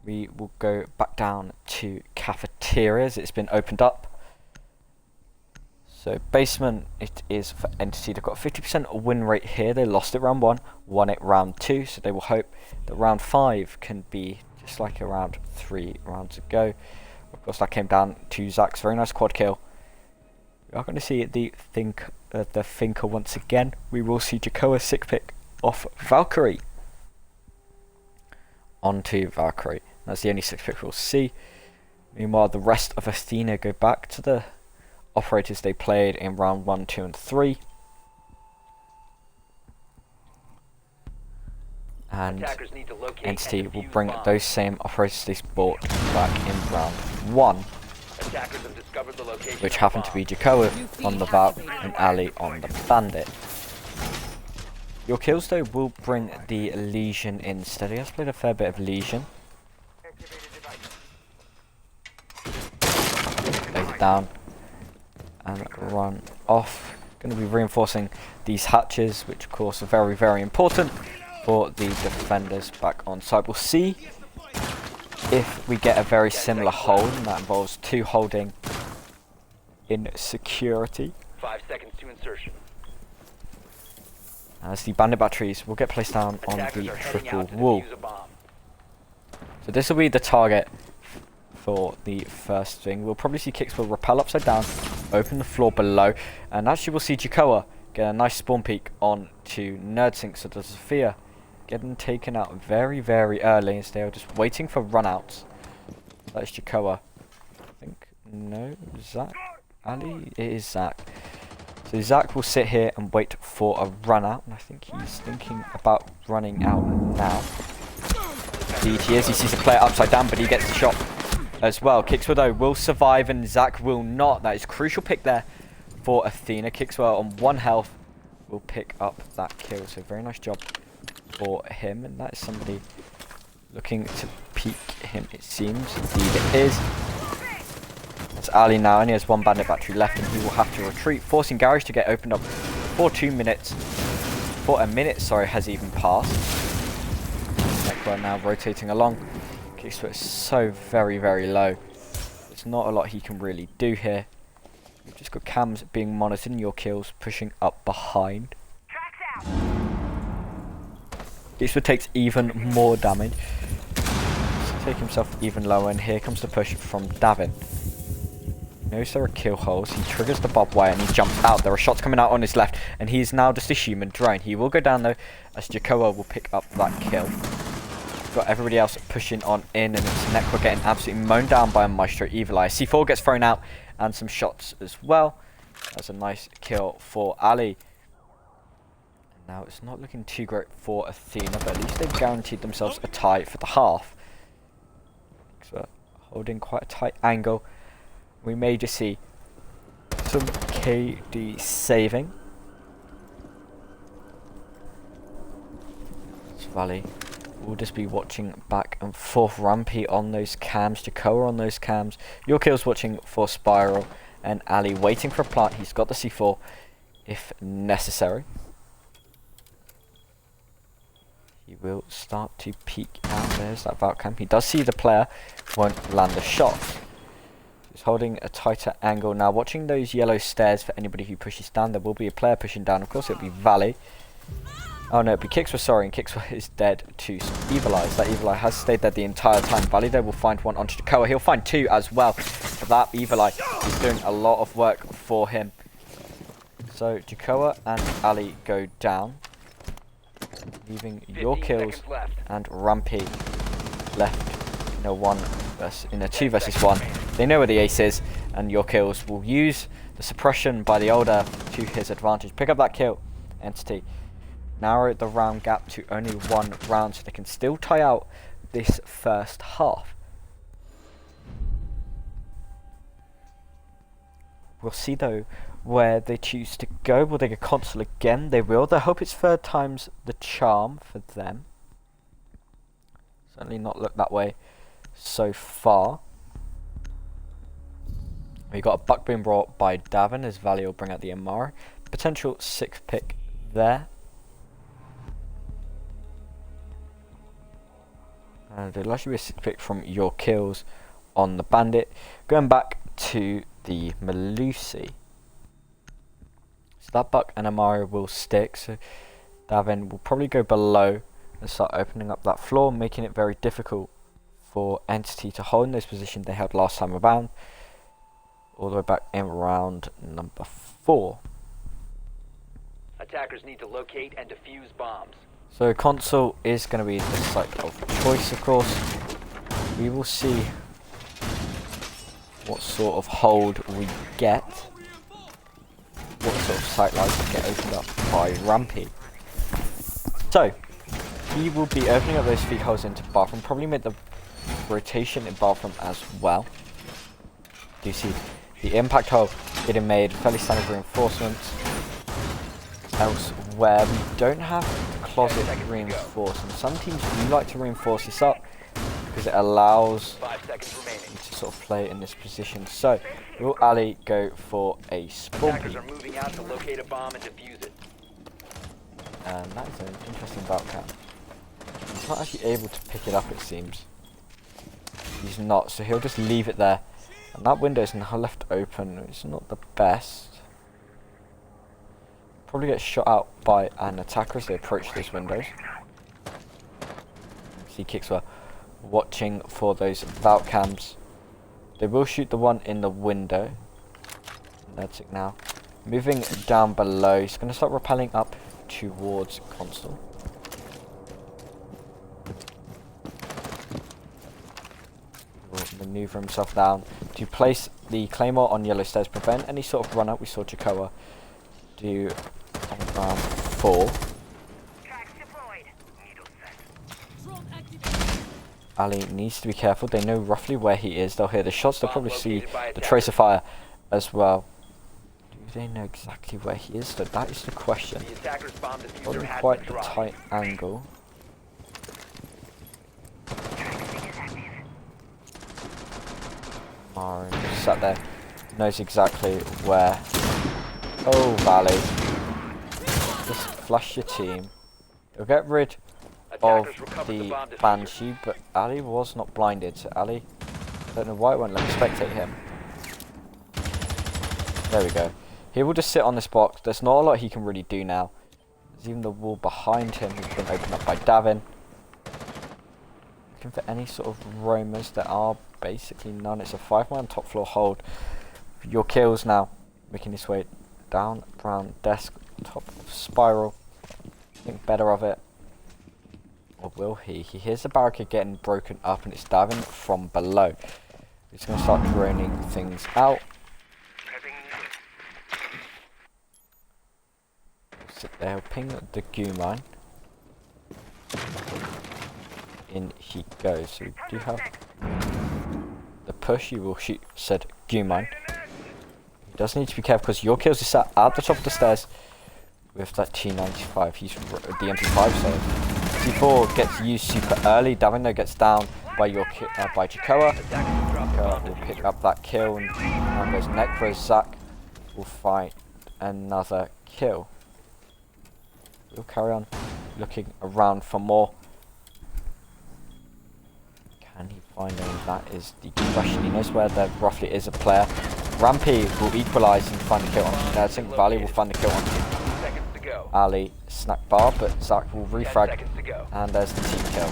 we will go back down to cafeterias. It's been opened up. So basement, it is for Entity. They've got a 50% win rate here. They lost it round 1, won it round 2. So they will hope that round 5 can be just like around 3 rounds ago. Of course, that came down to Zach's very nice quad kill. We are going to see the Thinker once again. We will see Jakoa sick pick off Valkyrie. Onto Valkyrie. That's the only sick pick we'll see. Meanwhile, the rest of Athena go back to the operators they played in round 1, 2 and 3. And Entity will bring those same operators they bought back in round 1, which happened to be Jakoa on the Valk and Ali on the Bandit. Your kills though will bring the Legion instead. He has played a fair bit of Legion. Lays it down and run off. Going to be reinforcing these hatches, which of course are very, very important for the defenders back on site. We'll see if we get a very similar hold, and that involves 2 holding in security. 5 seconds to insertion. As the bandit batteries will get placed down on the triple wall. So this will be the target for the first thing. We'll probably see Kicks will rappel upside down, open the floor below, and actually we'll see Jakoa get a nice spawn peek on to Nerdsink. So does Sophia getting taken out very, very early as they are just waiting for runouts. That is Jakoa. I think, no, Zach? Ali? It is Zach. So Zach will sit here and wait for a run out, and I think he's thinking about running out now. Indeed he is. He sees the player upside down, but he gets the shot as well. Kickswell will survive and Zach will not. That is a crucial pick there for Athena. Kickswell on 1 health will pick up that kill. So very nice job for him, and that is somebody looking to peek him, it seems. Indeed it is. It's Ali now, and he has one bandit battery left, and he will have to retreat, forcing Garage to get opened up for 2 minutes. For a minute, sorry, has even passed. Nekwa now rotating along. Kicksfoot is so very, very low. There's not a lot he can really do here. We've just got cams being monitored and your kills pushing up behind. Kicksfoot takes even more damage. Let's take himself even lower, and here comes the push from Davin. He knows there are kill holes. He triggers the barbed wire and he jumps out. There are shots coming out on his left, and he is now just a human drone. He will go down though, as Jakoa will pick up that kill. Got everybody else pushing on in, and it's Nekwa getting absolutely mown down by a Maestro Evil Eye. C4 gets thrown out, and some shots as well. That's a nice kill for Ali. And now it's not looking too great for Athena, but at least they've guaranteed themselves a tie for the half. So holding quite a tight angle. We may just see some KD saving. Valley will just be watching back and forth. Rampy on those cams, Jakoa on those cams. Your kills watching for Spiral, and Ali waiting for a plant. He's got the C4 if necessary. He will start to peek out. There's that Valk cam. He does see the player, won't land a shot. He's holding a tighter angle now, watching those yellow stairs for anybody who pushes down. There will be a player pushing down. Of course, it'll be Valley. Oh no, it'll be Kickswell, sorry, and Kickswell is dead to Evil Eyes. That Evil Eye has stayed there the entire time. Valley there will find one onto Jakoa. He'll find two as well. For that Evil Eye is doing a lot of work for him. So Jakoa and Ali go down, leaving your kills and Rampy left in a 2 versus 1. They know where the ace is, and your kills will use the suppression by the older to his advantage. Pick up that kill, Entity. Narrow the round gap to only 1 round, so they can still tie out this first half. We'll see though where they choose to go. Will they go console again? They will. They hope it's 3rd time's the charm for them. Certainly not looked that way so far. We got a buck being brought by Davin as Valley will bring out the Amara. Potential 6th pick there. And it'll actually be a 6th pick from your kills on the Bandit. Going back to the Melusi. So that buck and Amara will stick. So Davin will probably go below and start opening up that floor, making it very difficult for Entity to hold in those positions they held last time around. All the way back in round number 4. Attackers need to locate and defuse bombs. So console is going to be the site of choice, of course. We will see what sort of hold we get. What sort of sight lines get opened up by Rampy. So, he will be opening up those feet holes into bathroom. Probably make the rotation in bathroom as well. Do you see the impact hole getting made? Fairly standard reinforcements. Elsewhere, we don't have the closet reinforcement. Some teams do like to reinforce this up because it allows 5 seconds remaining. you to sort of play in this position. So, will Ali go for a spawn Attackers peek? are moving out to locate a bomb and defuse it. And that is an interesting outcome. He's not actually able to pick it up, it seems. He's not, so he'll just leave it there. And that window is now left open. It's not the best. Probably get shot out by an attacker as they approach those windows. See Kickswell watching for those Valk cams. They will shoot the one in the window. That's it now. Moving down below, he's going to start rappelling up towards console. Will maneuver himself down to place the claymore on yellow stairs, prevent any sort of run up. We saw Jakoa do on round 4. Ali needs to be careful. They know roughly where he is. They'll hear the shots. They'll probably see the tracer fire as well. Do they know exactly where he is? So that is the question. The attacker's bomb diffuser Holding has quite been a dropped. tight angle. Marin sat there, knows exactly where. Oh, Valley. Just flush your team. You'll get rid of Attackers recovered the bomb diffuser. Banshee, but Ali was not blinded, so Ali, I don't know why it won't let me spectate him. There we go. He will just sit on this box. There's not a lot he can really do now. There's even the wall behind him has been opened up by Davin. Looking for any sort of roamers. There are basically none. It's a 5-man top floor hold. Your kills now, making his way down, brown desk, top of spiral. Think better of it. Or will he? He hears the barricade getting broken up and it's Davin from below. He's going to start droning things out. Sit there, he'll ping the goo mine. In he goes. So we do have the push. He will shoot said goo mine. He does need to be careful because your kills are sat at the top of the stairs with that T95. He's the MP5 so C4 gets used super early. Davino gets down by your by Jakoa. Jakoa will pick up that kill and now goes Necro. Zach will fight another kill. We'll carry on looking around for more. Can he find any? That is the question. He knows where there roughly is a player. Rampy will equalise and find a kill onto Nursing. Valley will find a kill onto Ali snack bar, but Zach will refrag. And there's the team kill.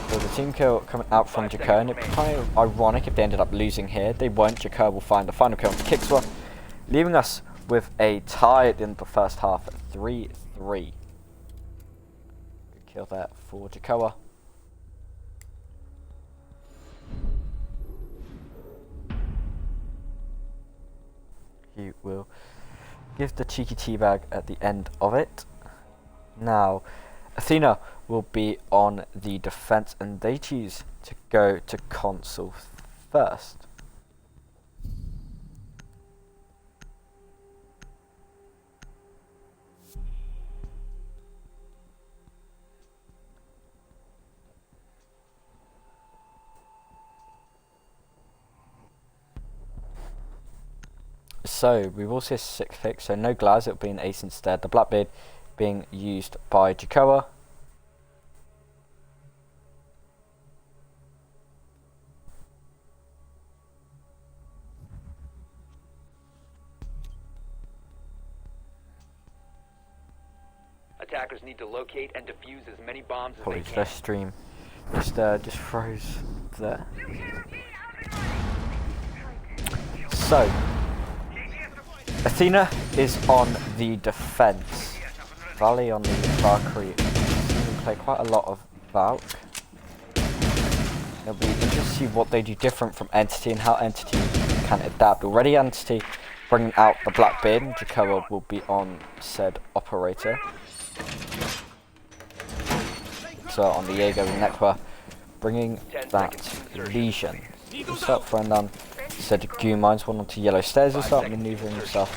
So the team kill coming out from Jakoa, and it'd be kind of ironic if they ended up losing here. They won't. Jakoa will find the final kill onto Kickswa, leaving us with a tie at the end of the first half at 3-3. Good kill there for Jakoa. He will give the cheeky teabag at the end of it. Now, Athena will be on the defense and they choose to go to console first. So we will see a 6 pick, so no Glaz, it'll be an ace instead. The Blackbeard being used by Jakoa. Attackers need to locate and defuse as many bombs as they Apologies, can. their stream just froze there. So Athena is on the defense. Valley on the Valkyrie. We play quite a lot of Valk. It'll be interesting to see what they do different from Entity and how Entity can adapt. Already Entity bringing out the Blackbeard, and Jakoa will be on said operator. So on the Jaeger and Nekwa, bringing that Legion. We'll start throwing down said goo mines, one onto yellow stairs. He'll start manoeuvring himself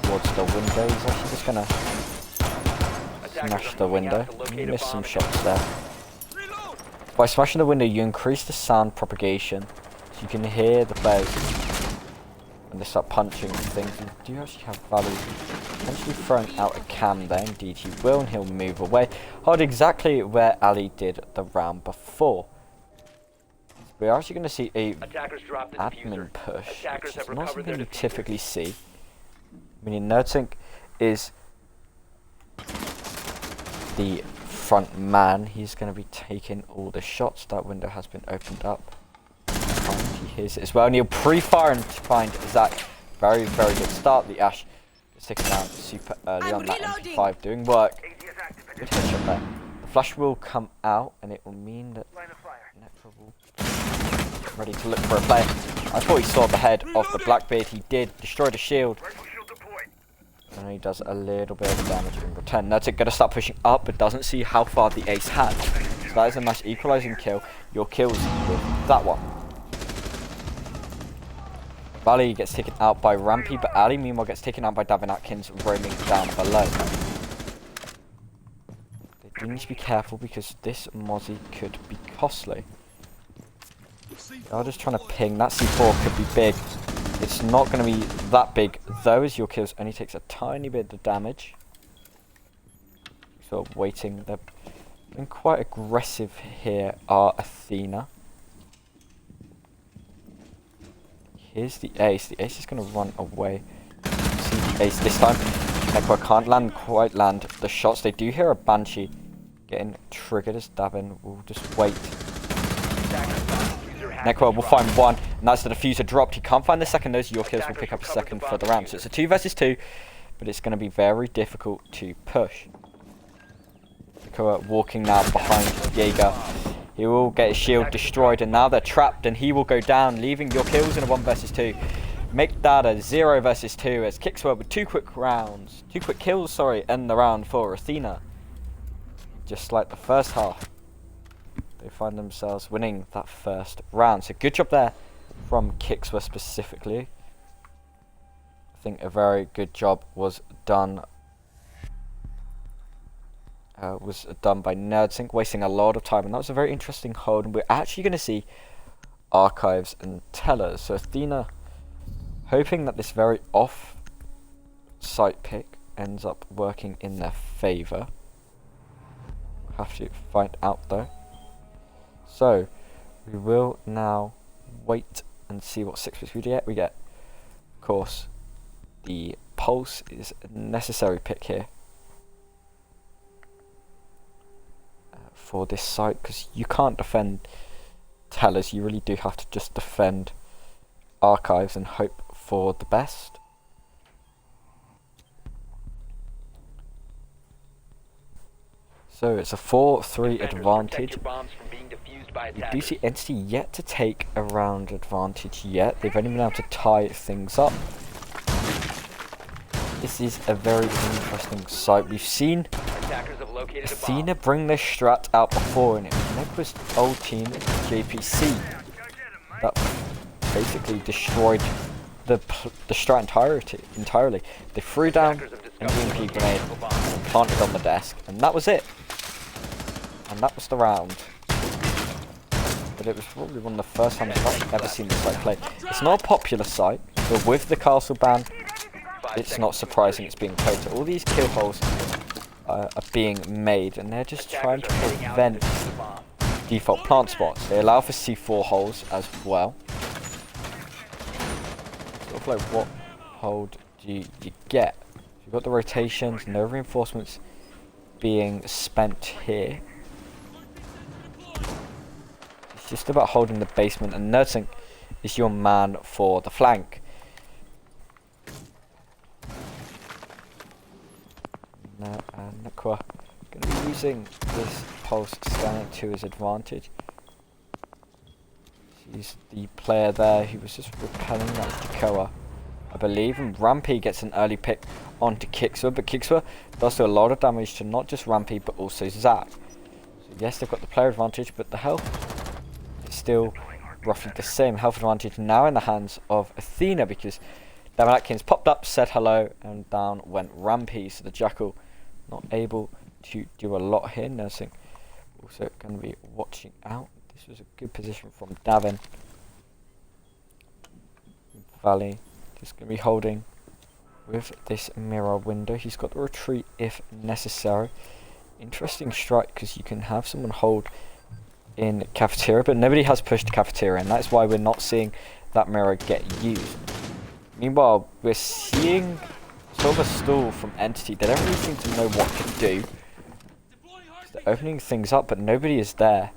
towards the window. He's actually just gonna smash the window. Miss some shots there. By smashing the window, you increase the sound propagation, so you can hear the players when they start punching things. You do actually have Valley potentially throwing out a cam there. Indeed he will, and he'll move away. Hold exactly where Ali did the round before. We're actually going to see a admin push, which is not something you typically see. Meaning Nerdsync is the front man. He's going to be taking all the shots. That window has been opened up. And he hears it as well. And he'll pre-fire and find Zach. Very, very good start. The Ash is taken out super early on that MP5 doing work. Good headshot there. The flash will come out and it will mean that Necro will ready to look for a player. I thought he saw the head of the Blackbeard. He did destroy the shield. And he does a little bit of damage in return. Nerdsync gonna start pushing up, but doesn't see how far the ace had. So that is a nice equalising kill. Your kills with that one. Valley gets taken out by Rampy, but Ali meanwhile gets taken out by Davin Atkins roaming down below. They do need to be careful because this Mozzie could be costly. I'm just trying to ping. That C4 could be big. It's not going to be that big, though, as your kills only takes a tiny bit of damage. Sort of waiting. They're being quite aggressive here, are Athena. Here's the ace. The ace is going to run away. See the ace this time. Nekwa can't quite land the shots. They do hear a Banshee getting triggered as Davin will just wait. Nekwa will find one, and that's the diffuser dropped. He can't find the second. Those your kills will pick up a second for the round. So it's a 2 versus 2, but it's going to be very difficult to push. Nekwa walking now behind Jaeger. He will get his shield destroyed, and now they're trapped, and he will go down, leaving your kills in a 1 versus 2. Make that a 0 versus 2 as Kickswell with 2 quick kills, sorry, end the round for Athena. Just like the first half, they find themselves winning that first round. So good job there from Kickswell specifically. I think a very good job was done. By NerdSync, wasting a lot of time, and that was a very interesting hold. And we're actually going to see archives and tellers. So Athena, hoping that this very off-site pick ends up working in their favour. Have to find out though. So we will now wait and see what 6 picks we get. We get, of course, the pulse is a necessary pick here for this site, because you can't defend tellers. You really do have to just defend archives and hope for the best. So it's a 4-3 advantage. We do see Entity yet to take a round advantage yet. They've only been able to tie things up. This is a very interesting site. We've seen Athena bring this strat out before, and it was Nekwa's old team, JPC, that basically destroyed the strat entirely. They threw down an EMP grenade, planted on the desk, and that was it. And that was the round. But it was probably one of the first times I've ever seen this site played. It's not a popular site, but with the castle ban, it's not surprising it's being played. So all these kill holes are being made, and they're just trying to prevent default plant spots. They allow for C4 holes as well. Sort of like, what hold do you get? You've got the rotations, no reinforcements being spent here. It's just about holding the basement, and NerdSync is your man for the flank. Now, Nekwa going to be using this pulse scanner to his advantage. He's the player there who was just repelling. That's Jakoa, I believe, and Rampy gets an early pick onto Kickswell, but Kickswell does do a lot of damage to not just Rampy but also Zach. So yes, they've got the player advantage, but the health is still roughly the same. Health advantage now in the hands of Athena, because Devon Atkins popped up, said hello, and down went Rampy. So the Jackal not able to do a lot here. NerdSync also going to be watching out. This was a good position from Davin. Valley just going to be holding with this mirror window. He's got the retreat if necessary. Interesting strike, because you can have someone hold in cafeteria, but nobody has pushed cafeteria, and that's why we're not seeing that mirror get used. Meanwhile, we're seeing sort of a stall from Entity. They don't really seem to know what to do. They're opening things up, but nobody is there.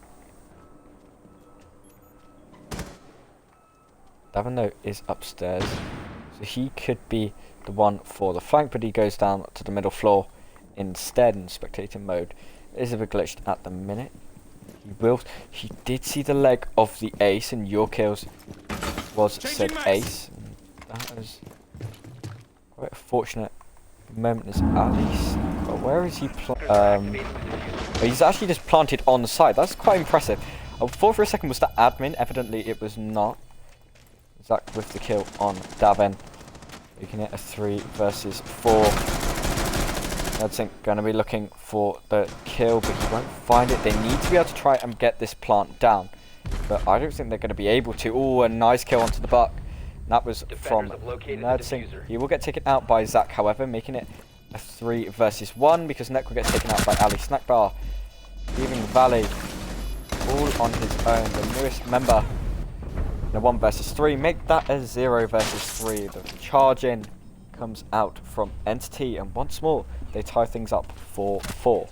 Davino is upstairs, so he could be the one for the flank, but he goes down to the middle floor instead in spectator mode. It is a bit glitched at the minute. He did see the leg of the ace, and your kills was said ace. And that was quite a fortunate moment as Alice. But where is he? He's actually just planted on the side. That's quite impressive. I thought for a second was that admin. Evidently, it was not. Zach with the kill on Davin. We can hit a 3 versus 4. NerdSync going to be looking for the kill, but he won't find it. They need to be able to try and get this plant down. but I don't think they're going to be able to. Oh, a nice kill onto the buck. That was from Defenders have located the Nerdsing. diffuser. He will get taken out by Zach, however, making it a 3 versus 1 because Nek will get taken out by Ali Snackbar, leaving Valley all on his own, the newest member. In a 1 versus 3, make that a 0 versus 3. The charge in comes out from Entity, and once more they tie things up 4-4.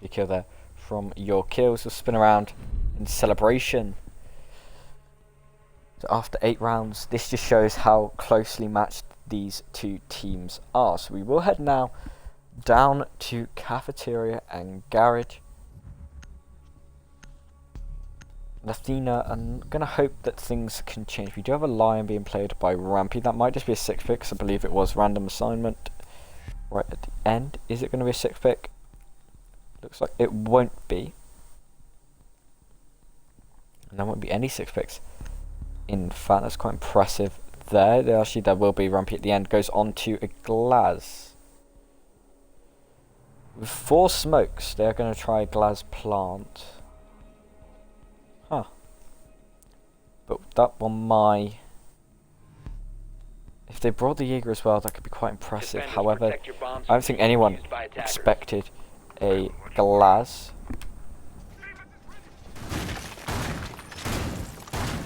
You kill there from your kills will spin around in celebration. So after 8 rounds, this just shows how closely matched these two teams are. So we will head now down to Cafeteria and Garage. And Athena, I'm going to hope that things can change. We do have a Lion being played by Rampy. That might just be a 6 pick, because I believe it was random assignment right at the end. Is it going to be a 6 pick? Looks like it won't be. And there won't be any 6 picks. In fact, that's quite impressive there. Actually, there will be. Rampy at the end goes on to a Glaz. With 4 smokes, they're going to try a Glaz plant. Huh. But that one if they brought the Jaeger as well, that could be quite impressive. Defenders, However, protect your bombs I don't think anyone used by attackers. expected a Glaz.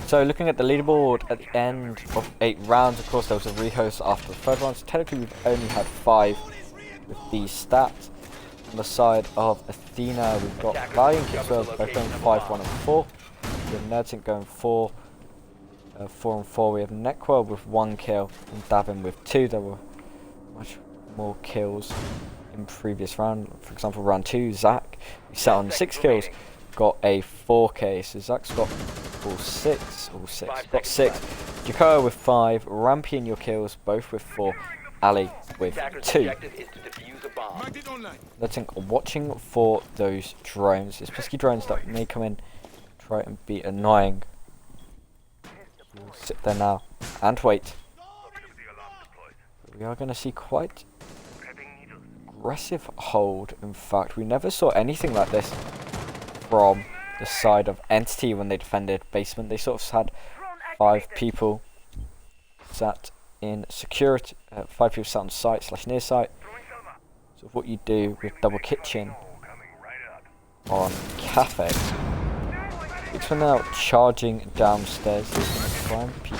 So looking at the leaderboard at the end of 8 rounds, of course there was a rehost after the 3rd round, so technically we've only had 5 with these stats. On the side of Athena, we've got Valiant Kixwell both going 5, 1 and 4. We have Nerdsink going 4 and 4. We have Neckwell with 1 kill and Davin with 2. There were much more kills in previous round. For example, round 2, Zach, we sat on 6 kills, got a 4k. So Zach's got all 6, got 6. Jakoa with 5, Rampy in your kills, both with 4, Ali with Attacker's 2. objective is to defuse a bomb. Let's think, watching for those drones. It's pesky drones that may come in, try and be annoying. We'll sit there now and wait. We are going to see quite aggressive hold. In fact, we never saw anything like this from the side of Entity when they defended basement. They sort of had 5 people sat in security, 5 people sat on site / near site. So what you do with double kitchen on cafe, it's when they're charging downstairs. He's going to try and peek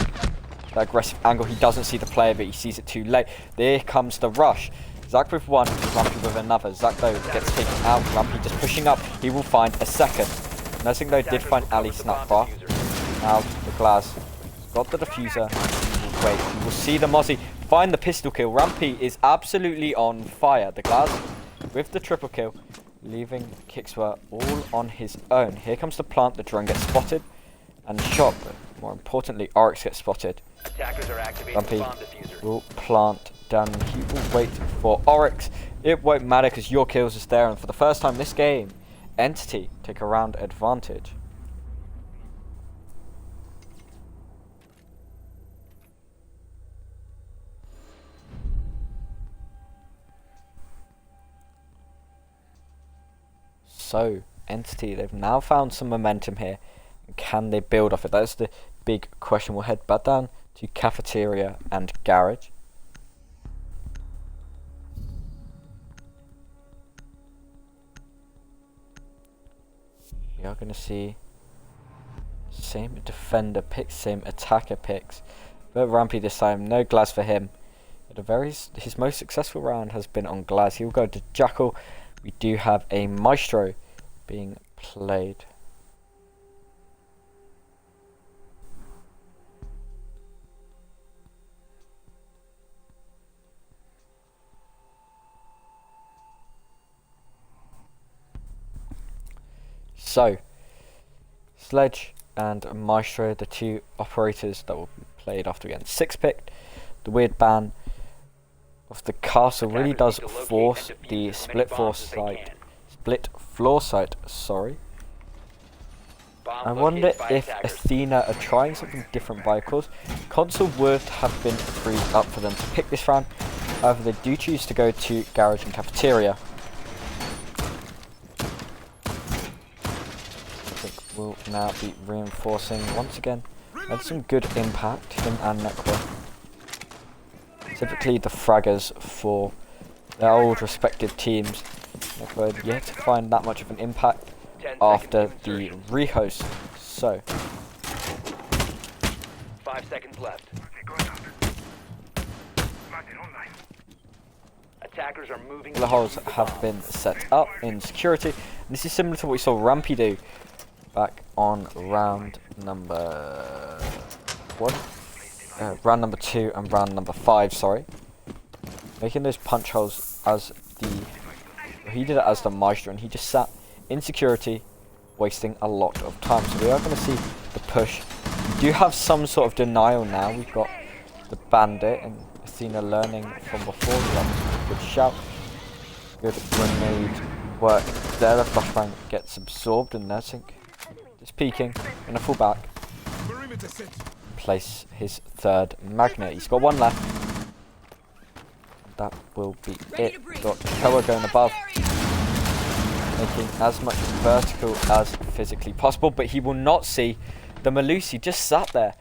that aggressive angle. He doesn't see the player, but he sees it too late. There comes the rush. Zach with 1, Rampy with another. Zach though gets taken out. Rampy just pushing up. He will find a 2nd. Nursing though did find Ali Snapbar. Now the Glaz got the diffuser. He will wait. You will see the Mozzie find the pistol kill. Rampy is absolutely on fire. The Glaz with the triple kill, leaving Kixwer all on his own. Here comes the plant. The drone gets spotted and shot, but more importantly, RX gets spotted. Attackers are activating the bomb Rampy diffuser. will plant down. He will wait for Oryx. It won't matter because your kills is there, and for the first time this game, Entity take a round advantage. So, Entity, they've now found some momentum here. Can they build off it? That's the big question. We'll head back down to Cafeteria and Garage. We are going to see same defender picks, same attacker picks. But Rampy this time, no Glaz for him. His most successful round has been on Glaz. He will go to Jackal. We do have a Maestro being played. So, Sledge and Maestro, the 2 operators that will be played after we get 6 picked. The weird ban of the castle really does force the split floor site. Sorry. I wonder if Athena are trying something different by course. Console would have been freed up for them to pick this round. However, they do choose to go to Garage and Cafeteria. can now be reinforcing once again. Had some good impact, him and Nekwa. Typically the fraggers for their old respective teams. Nekwa had yet to find that much of an impact after the rehost. So 5 seconds left. Attackers are moving. the holes have been set up in security. And this is similar to what we saw Rampy do back on round number 1, round number 2 and round number 5, sorry. Making those punch holes as he did it as the Maestro, and he just sat in security, wasting a lot of time. So we are going to see the push. We do have some sort of denial now. We've got the Bandit and Athena learning from before. Good shout. Good grenade work there. The flashbang gets absorbed and nursing. Just peeking. Gonna fall back. Place his third magnet. He's got one left. That will be it. Got Koa going above. Making as much vertical as physically possible. But he will not see the Malusi just sat there.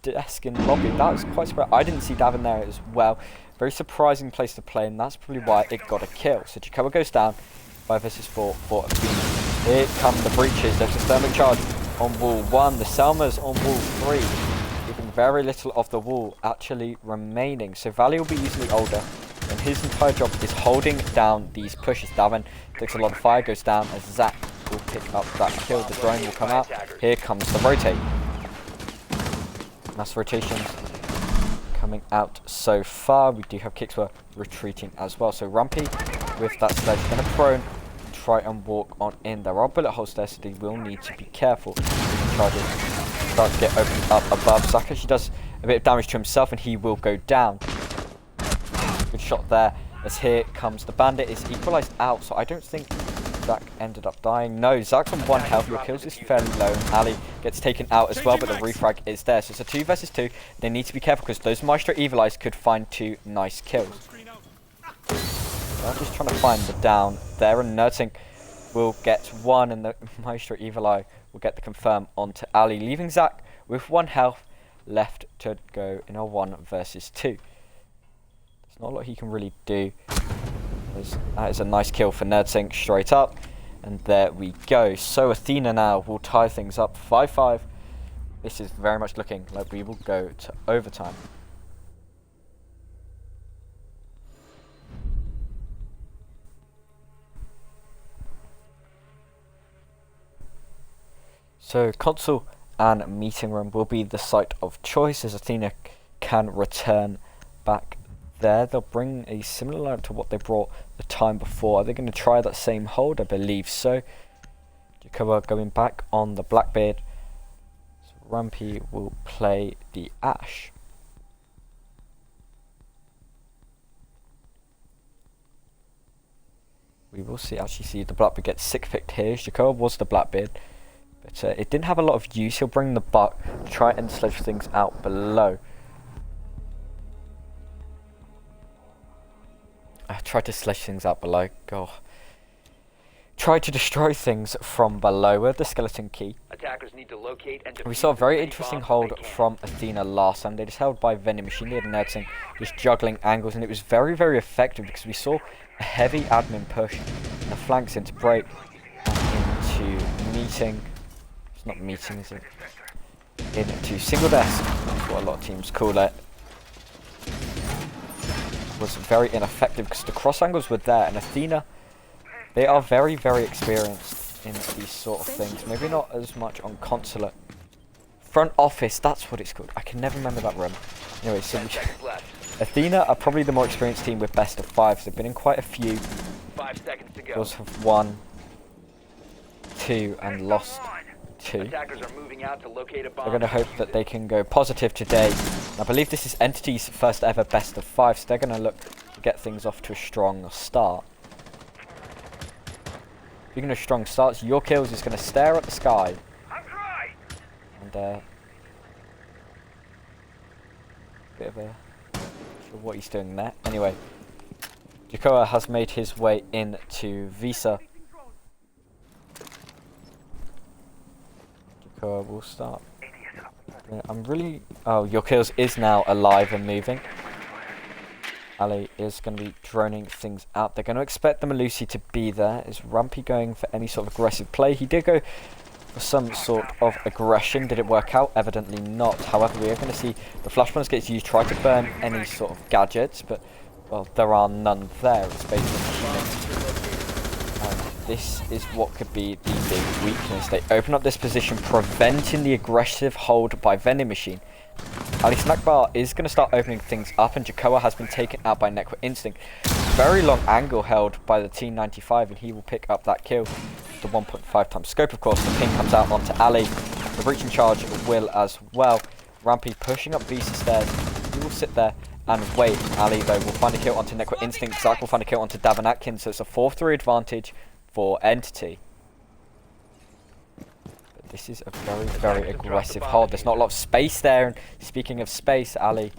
Desk in lobby. That was quite surprising. I didn't see Davin there as well. Very surprising place to play, and that's probably why it got a kill. So Jacoba goes down. 5 versus 4 for Athena. Here come the breaches. There's a thermic charge on wall 1. The Selmas on wall 3. Leaving very little of the wall actually remaining. So Valley will be using the older, and his entire job is holding down these pushes. Davin takes a lot of fire, goes down as Zach will pick up that kill. The drone will come out. Here comes the rotate. Mass rotations coming out so far. We do have Kixwa retreating as well. So Rampy with that sledge going to prone and try and walk on in. There are bullet holes there, so they will need to be careful. Charges start to get opened up above. Zach actually does a bit of damage to himself, and he will go down. Good shot there. As here comes the Bandit. Is equalised out, so I don't think Zach ended up dying. No, Zach's on 1 health. Your kills is fairly low, and Ali gets taken out as well, but the refrag is there. So it's a 2 versus 2. They need to be careful because those Maestro Evil Eyes could find 2 nice kills. They're just trying to find the down there, and Nerdink will get 1, and the Maestro Evil Eye will get the confirm onto Ali, leaving Zach with 1 health left to go in a 1 versus 2. There's not a lot he can really do. That is a nice kill for Nerdsync straight up. And there we go. So Athena now will tie things up 5-5. This is very much looking like we will go to overtime. So console and meeting room will be the site of choice as Athena can return back there. They'll bring a similar lineup to what they brought the time before. Are they going to try that same hold? I believe so. Jacoba going back on the Blackbeard. So Rampy will play the Ash. We will actually see the Blackbeard get 6 picked here. Jacoba was the Blackbeard, but it didn't have a lot of use. He'll bring the Buck to try and sledge things out below. I tried to sledge things out below. God. Try to destroy things from below with the skeleton key. Attackers need to locate and We saw a very interesting hold from Athena last time. They just held by Vending Machine. They had Nerdsync just juggling angles, and it was very, very effective because we saw a heavy admin push and the flanks into break into meeting. It's not meeting, is it? Into single desk. That's what a lot of teams call it. Was very ineffective because the cross angles were there, and Athena, they are very, very experienced in these sort of things. Maybe not as much on consulate. Front office, that's what it's called. I can never remember that room. Anyway, so Athena are probably the more experienced team with best of 5s. They've been in quite a few. 5 seconds to go. Those have won 2 and lost 2. Attackers are moving out to locate a bomb. They're going to hope that they can go positive today. I believe this is Entity's first ever best of 5, so they're going to look to get things off to a strong start. Speaking of strong starts, Your Kills is going to stare at the sky. And bit of a not sure what he's doing there. Anyway, Jacoa has made his way into Visa. Cool, we'll start. Yeah, I'm really... Oh, your kills is now alive and moving. Ali is going to be droning things out. They're going to expect the Malusi to be there. Is Rampy going for any sort of aggressive play? He did go for some sort of aggression. Did it work out? Evidently not. However, we are going to see the flashbangs get used, try to burn any sort of gadgets, but, well, there are none there. It's basically this is what could be the big weakness. They open up this position, preventing the aggressive hold by vending machine. Ali Snackbar is going to start opening things up, and Jakoa has been taken out by Necro Instinct. Very long angle held by the T95, and he will pick up that kill. The 1.5 times scope, of course. The ping comes out onto Ali. The breaching charge will as well. Rampy pushing up Visa stairs. He will sit there and wait. Ali, though, will find a kill onto Necro Instinct. Zach will find a kill onto Davin Atkins, so it's a 4-3 advantage for Entity. But this is a very, very aggressive hold. There's not a lot of space there, and speaking of space, Ali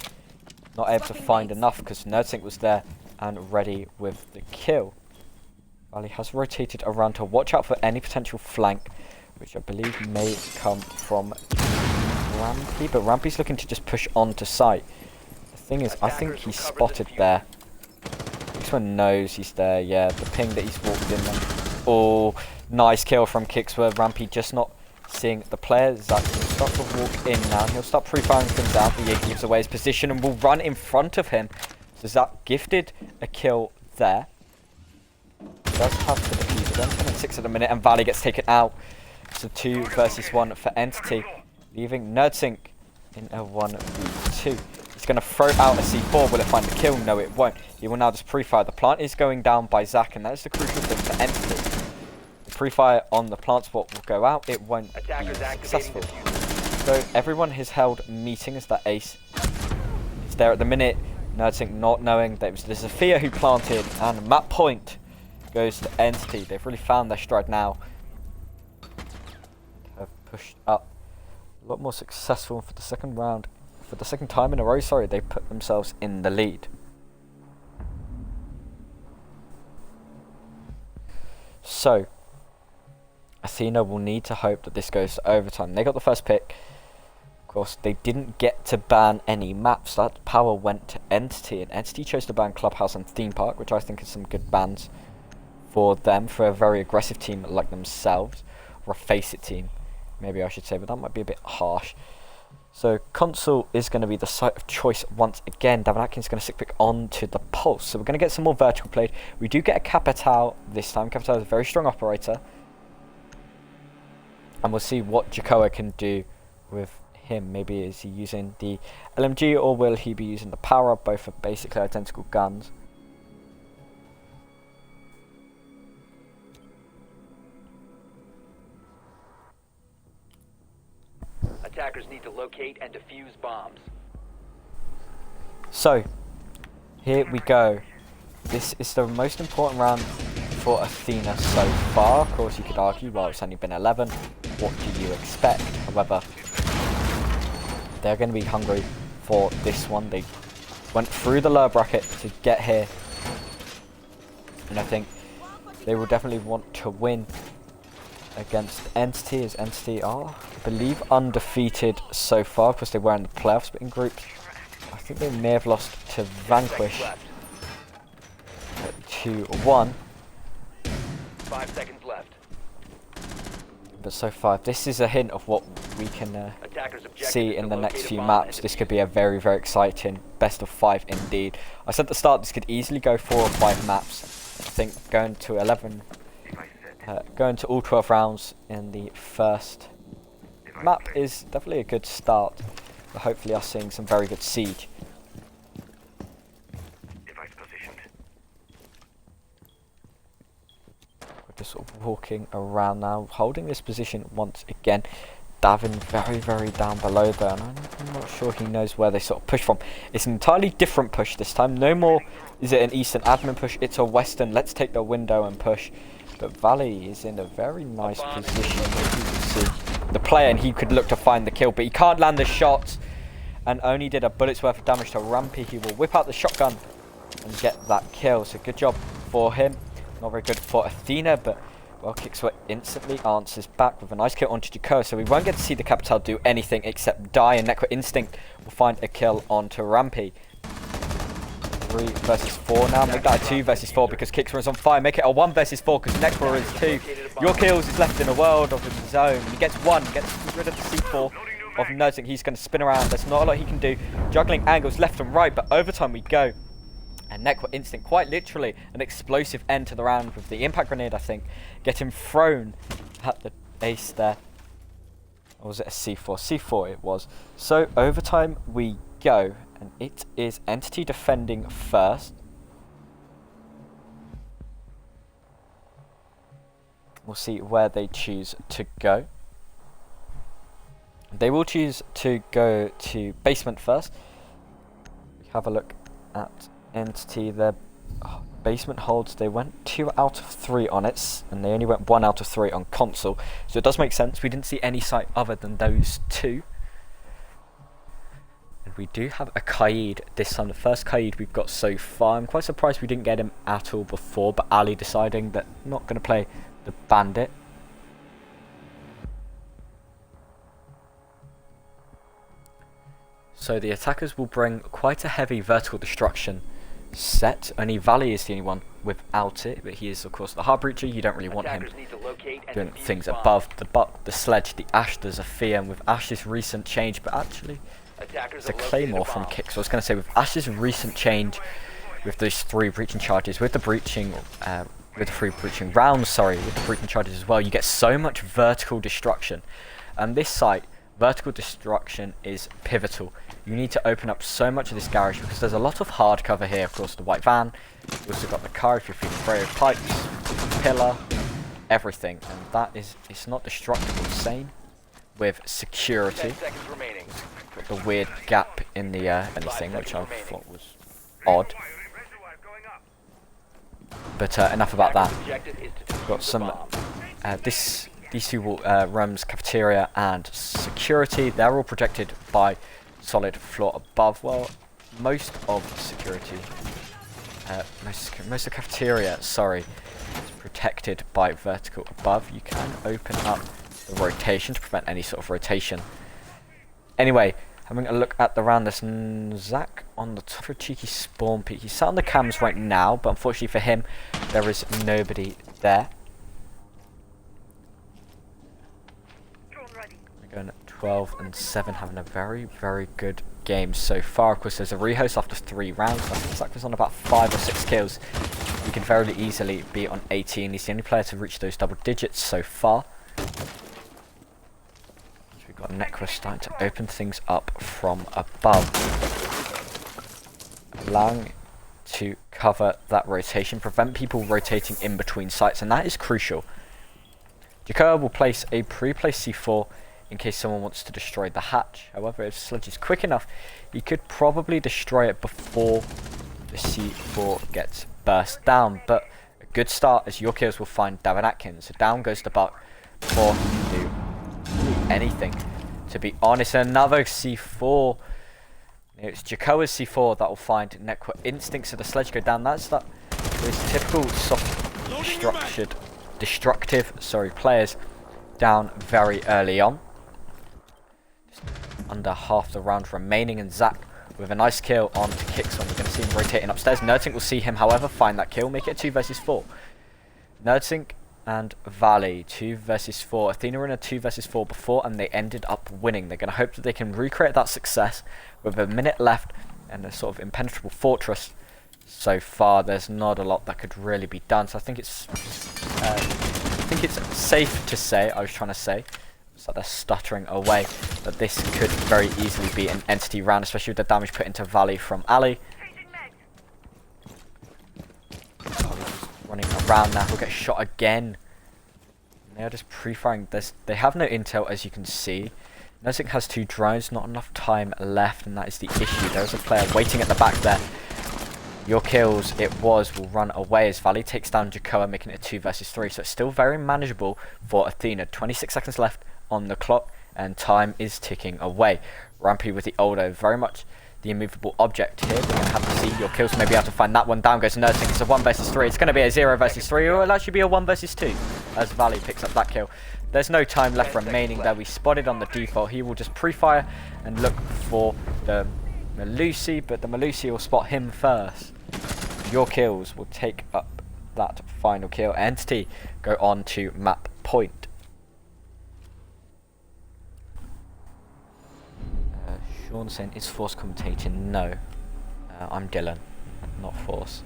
not able to find enough because NerdSync was there and ready with the kill. Ali has rotated around to watch out for any potential flank, which I believe may come from Rampy, but Rampy's looking to just push onto site. The thing is, I think he's spotted there. This one knows he's there, yeah, the ping that he's walked in there. Oh, nice kill from Kicksworth. Rampy just not seeing the player. Zach will start to walk in now. He'll start pre-firing things out. The Yig gives away his position and will run in front of him. So Zach gifted a kill there. Does have the defuse again. 10-6 at the minute, and Valley gets taken out. So 2 versus 1 for Entity, leaving NerdSync in a 1v2. He's going to throw out a C4. Will it find the kill? No, it won't. He will now just pre-fire. The plant is going down by Zach, and that is the crucial thing for Entity. The pre-fire on the plant spot will go out. It won't be successful. So everyone has held meeting as that ace is there at the minute. NerdSync not knowing that it was the Zafia who planted, and map point goes to Entity. They've really found their stride now. Have pushed up a lot more successful for the second round. For the second time in a row, sorry, they put themselves in the lead. So, Athena will need to hope that this goes to overtime. They got the first pick. Of course, they didn't get to ban any maps. That power went to Entity, and Entity chose to ban Clubhouse and Theme Park, which I think is some good bans for them, for a very aggressive team like themselves, or a face-it team, maybe I should say, but that might be a bit harsh. So console is going to be the site of choice once again. Davin Atkins is going to stick pick onto the pulse, so we're going to get some more vertical played. We do get a Capital this time. Capital is a very strong operator, and we'll see what Jakoa can do with him. Maybe is he using the LMG, or will he be using the power up? Both are basically identical guns. Attackers need to locate and defuse bombs. So, here we go. This is the most important round for Athena so far. Of course, you could argue, well, it's only been 11. What do you expect? However, they're going to be hungry for this one. They went through the lower bracket to get here, and I think they will definitely want to win against Entity, as Entity are, I believe, undefeated so far because they were in the playoffs, but in groups I think they may have lost to Vanquish 2-1. 5 seconds left. But so far, this is a hint of what we can see in the next few maps. This could be a very, very exciting best of 5 indeed. I said at the start this could easily go 4 or 5 maps. I think going to 11, going to all 12 rounds in the first map is definitely a good start. But hopefully us seeing some very good siege. We're just sort of walking around now, holding this position once again. Davin very, very down below there, and I'm not sure he knows where they sort of push from. It's an entirely different push this time. No more is it an eastern admin push, it's a western, let's take the window and push. But Valley is in a very nice position, as you can see. The player, and he could look to find the kill, but he can't land the shots, and only did a bullet's worth of damage to Rampy. He will whip out the shotgun and get that kill, so good job for him. Not very good for Athena, but Well, Kixwa instantly answers back with a nice kill onto Jakoa, so we won't get to see the Capital do anything except die, and Necro Instinct will find a kill onto Rampy. 3 versus 4 now, make that a 2 versus 4 because Kixwa is on fire, make it a 1 versus 4 because Necro is 2. Your kills is left in a world of his own. He gets 1, gets rid of the C4 of Nerdzik. He's going to spin around, there's not a lot he can do, juggling angles left and right, but overtime we go. And Necro Instinct, quite literally an explosive end to the round with the impact grenade, I think, getting thrown at the base there. Or was it a C4? C4 it was. So overtime we go, and it is Entity defending first. We'll see where they choose to go. They will choose to go to basement first. We have a look at Entity. Their basement holds, they went 2 out of 3 on it, and they only went 1 out of 3 on console, so it does make sense. We didn't see any site other than those 2. And we do have a Kaid this time, the first Kaid we've got so far. I'm quite surprised we didn't get him at all before, but Ali deciding that not going to play the Bandit. So the attackers will bring quite a heavy vertical destruction set. Only Valley is the only one without it, but he is of course the hard breacher. You don't really want him doing things above the sledge, the Ash. There's a fear, and with Ash's recent change, but actually it's a Claymore from Kick. So I was going to say, with Ash's recent change, with those 3 breaching charges, with the breaching with the 3 breaching rounds, with the breaching charges as well, you get so much vertical destruction. And this site, vertical destruction is pivotal. You need to open up so much of this garage because there's a lot of hard cover here. Of course, the white van. You've also got the car if you're feeling Freyo pipes, pillar, everything, and that is, it's not destructible. Same with security. Put the weird gap in the anything, which I thought was odd. But enough about that. Got some these 2 rooms, cafeteria and security. They're all protected by solid floor above. Well, most of security, most of cafeteria, is protected by vertical above. You can open up the rotation to prevent any sort of rotation. Anyway, having a look at the round, there's Zach on the top for a cheeky spawn peek. He's sat on the cams right now, but unfortunately for him, there is nobody there. Going at 12 and 7, having a very, very good game so far. Of course, there's a rehost after 3 rounds. I think Zach was on about 5 or 6 kills. He could very easily be on 18. He's the only player to reach those double digits so far. So we've got Necro starting to open things up from above, allowing to cover that rotation, prevent people rotating in between sites, and that is crucial. Jakoa will place a pre-placed C4 in case someone wants to destroy the hatch. However, if Sledge is quick enough, he could probably destroy it before the C4 gets burst down. But a good start, as your kills will find David Atkins. So down goes the Buck before he can do anything. To be honest, another C4. It's Jakoa's C4 that will find Necro Instinct. So the Sledge go down. That's that. Those typical soft destructive players down very early on. Under half the round remaining, and Zach with a nice kill on to Kickson. We're going to see him rotating upstairs. Nerdzik will see him, however, find that kill, make it a 2 versus 4. Nerdzik and Valley, 2 versus 4. Athena were in a 2 versus 4 before, and they ended up winning. They're going to hope that they can recreate that success with a minute left and a sort of impenetrable fortress. So far, there's not a lot that could really be done. So I think it's safe to say, so they're stuttering away, that this could very easily be an Entity round, especially with the damage put into Valley from Ali. Running around now, he'll get shot again. They are just pre-firing this. They have no intel, as you can see. Nerdzik has 2 drones, not enough time left, and that is the issue. There's a player waiting at the back there. Your kills, will run away as Valley takes down Jakoa, making it a 2 versus 3. So it's still very manageable for Athena. 26 seconds left on the clock, and time is ticking away. Rampy with the Oldo, very much the immovable object here. We're going to have to see your kills, maybe able to find that one. Down goes Nerdzik. It's a 1 versus 3. It's going to be a 0 versus 3, or it'll actually be a 1 versus 2. as Valley picks up that kill. There's no time left remaining there. We spotted on the default. He will just pre-fire and look for the Malusi, but the Malusi will spot him first. Your kills will take up that final kill. Entity go on to map point. Sean saying, is Force commentating? No. I'm Dylan, not Force.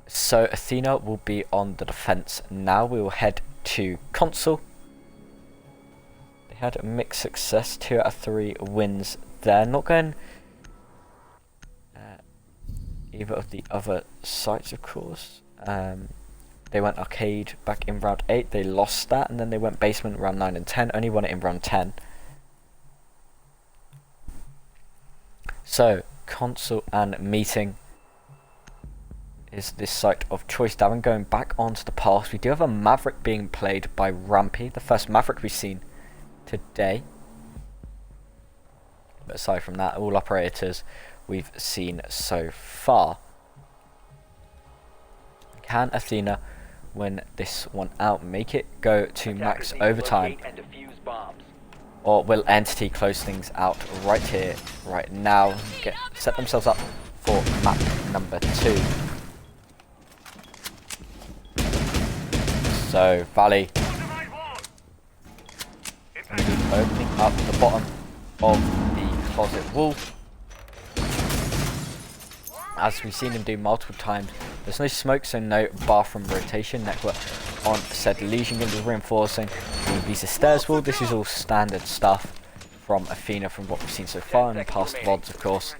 So Athena will be on the defense now. We will head to console. They had a mixed success, 2 out of 3 wins there. Not going either of the other sites, of course. They went arcade back in round 8. They lost that, and then they went basement round 9 and 10. Only won it in round 10. So console and meeting is this site of choice. Darren, going back onto the past, we do have a Maverick being played by Rampy, the first Maverick we've seen today. But aside from that, all operators we've seen so far. Can Athena win this one out, make it go to max overtime, or will Entity close things out right here, right now, set themselves up for map number 2? So Valley opening up the bottom of the closet wall. As we've seen him do multiple times, there's no smoke, so no bathroom rotation. Network on said Legion, going to be reinforcing the Visa Stairs wall. This is all standard stuff from Athena, from what we've seen so far, and past VODs, of course.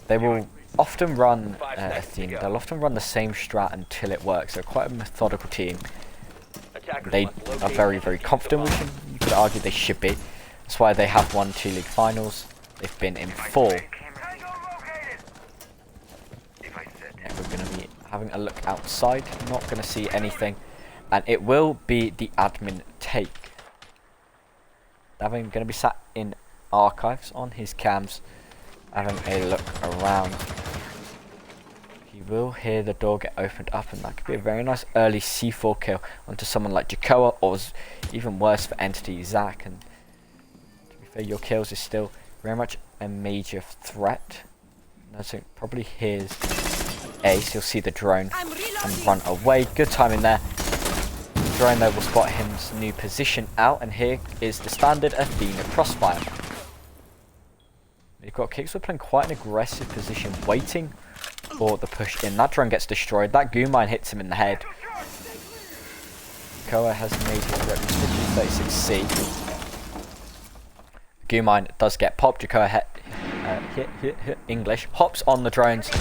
They will often run Athena. They'll often run the same strat until it works. They're quite a methodical team. They are very, very confident. You could argue they should be. That's why they have won 2 league finals. They've been in 4. We're going to be having a look outside, not going to see anything, and it will be the admin take. Having going to be sat in archives on his cams, having a look around. You will hear the door get opened up, and that could be a very nice early C4 kill onto someone like Jacoa, or even worse for Entity Zach. And to be fair, your kills is still very much a major threat. So probably his ace. You'll see the drone and run away. Good timing there. The drone though will spot his new position out, and here is the standard Athena crossfire. We've got Kicks. We're playing quite an aggressive position, waiting for the push in. That drone gets destroyed. That goo mine hits him in the head. Koa has made his reputation 36C. Goo mine does get popped. Jacoa English hops on the drones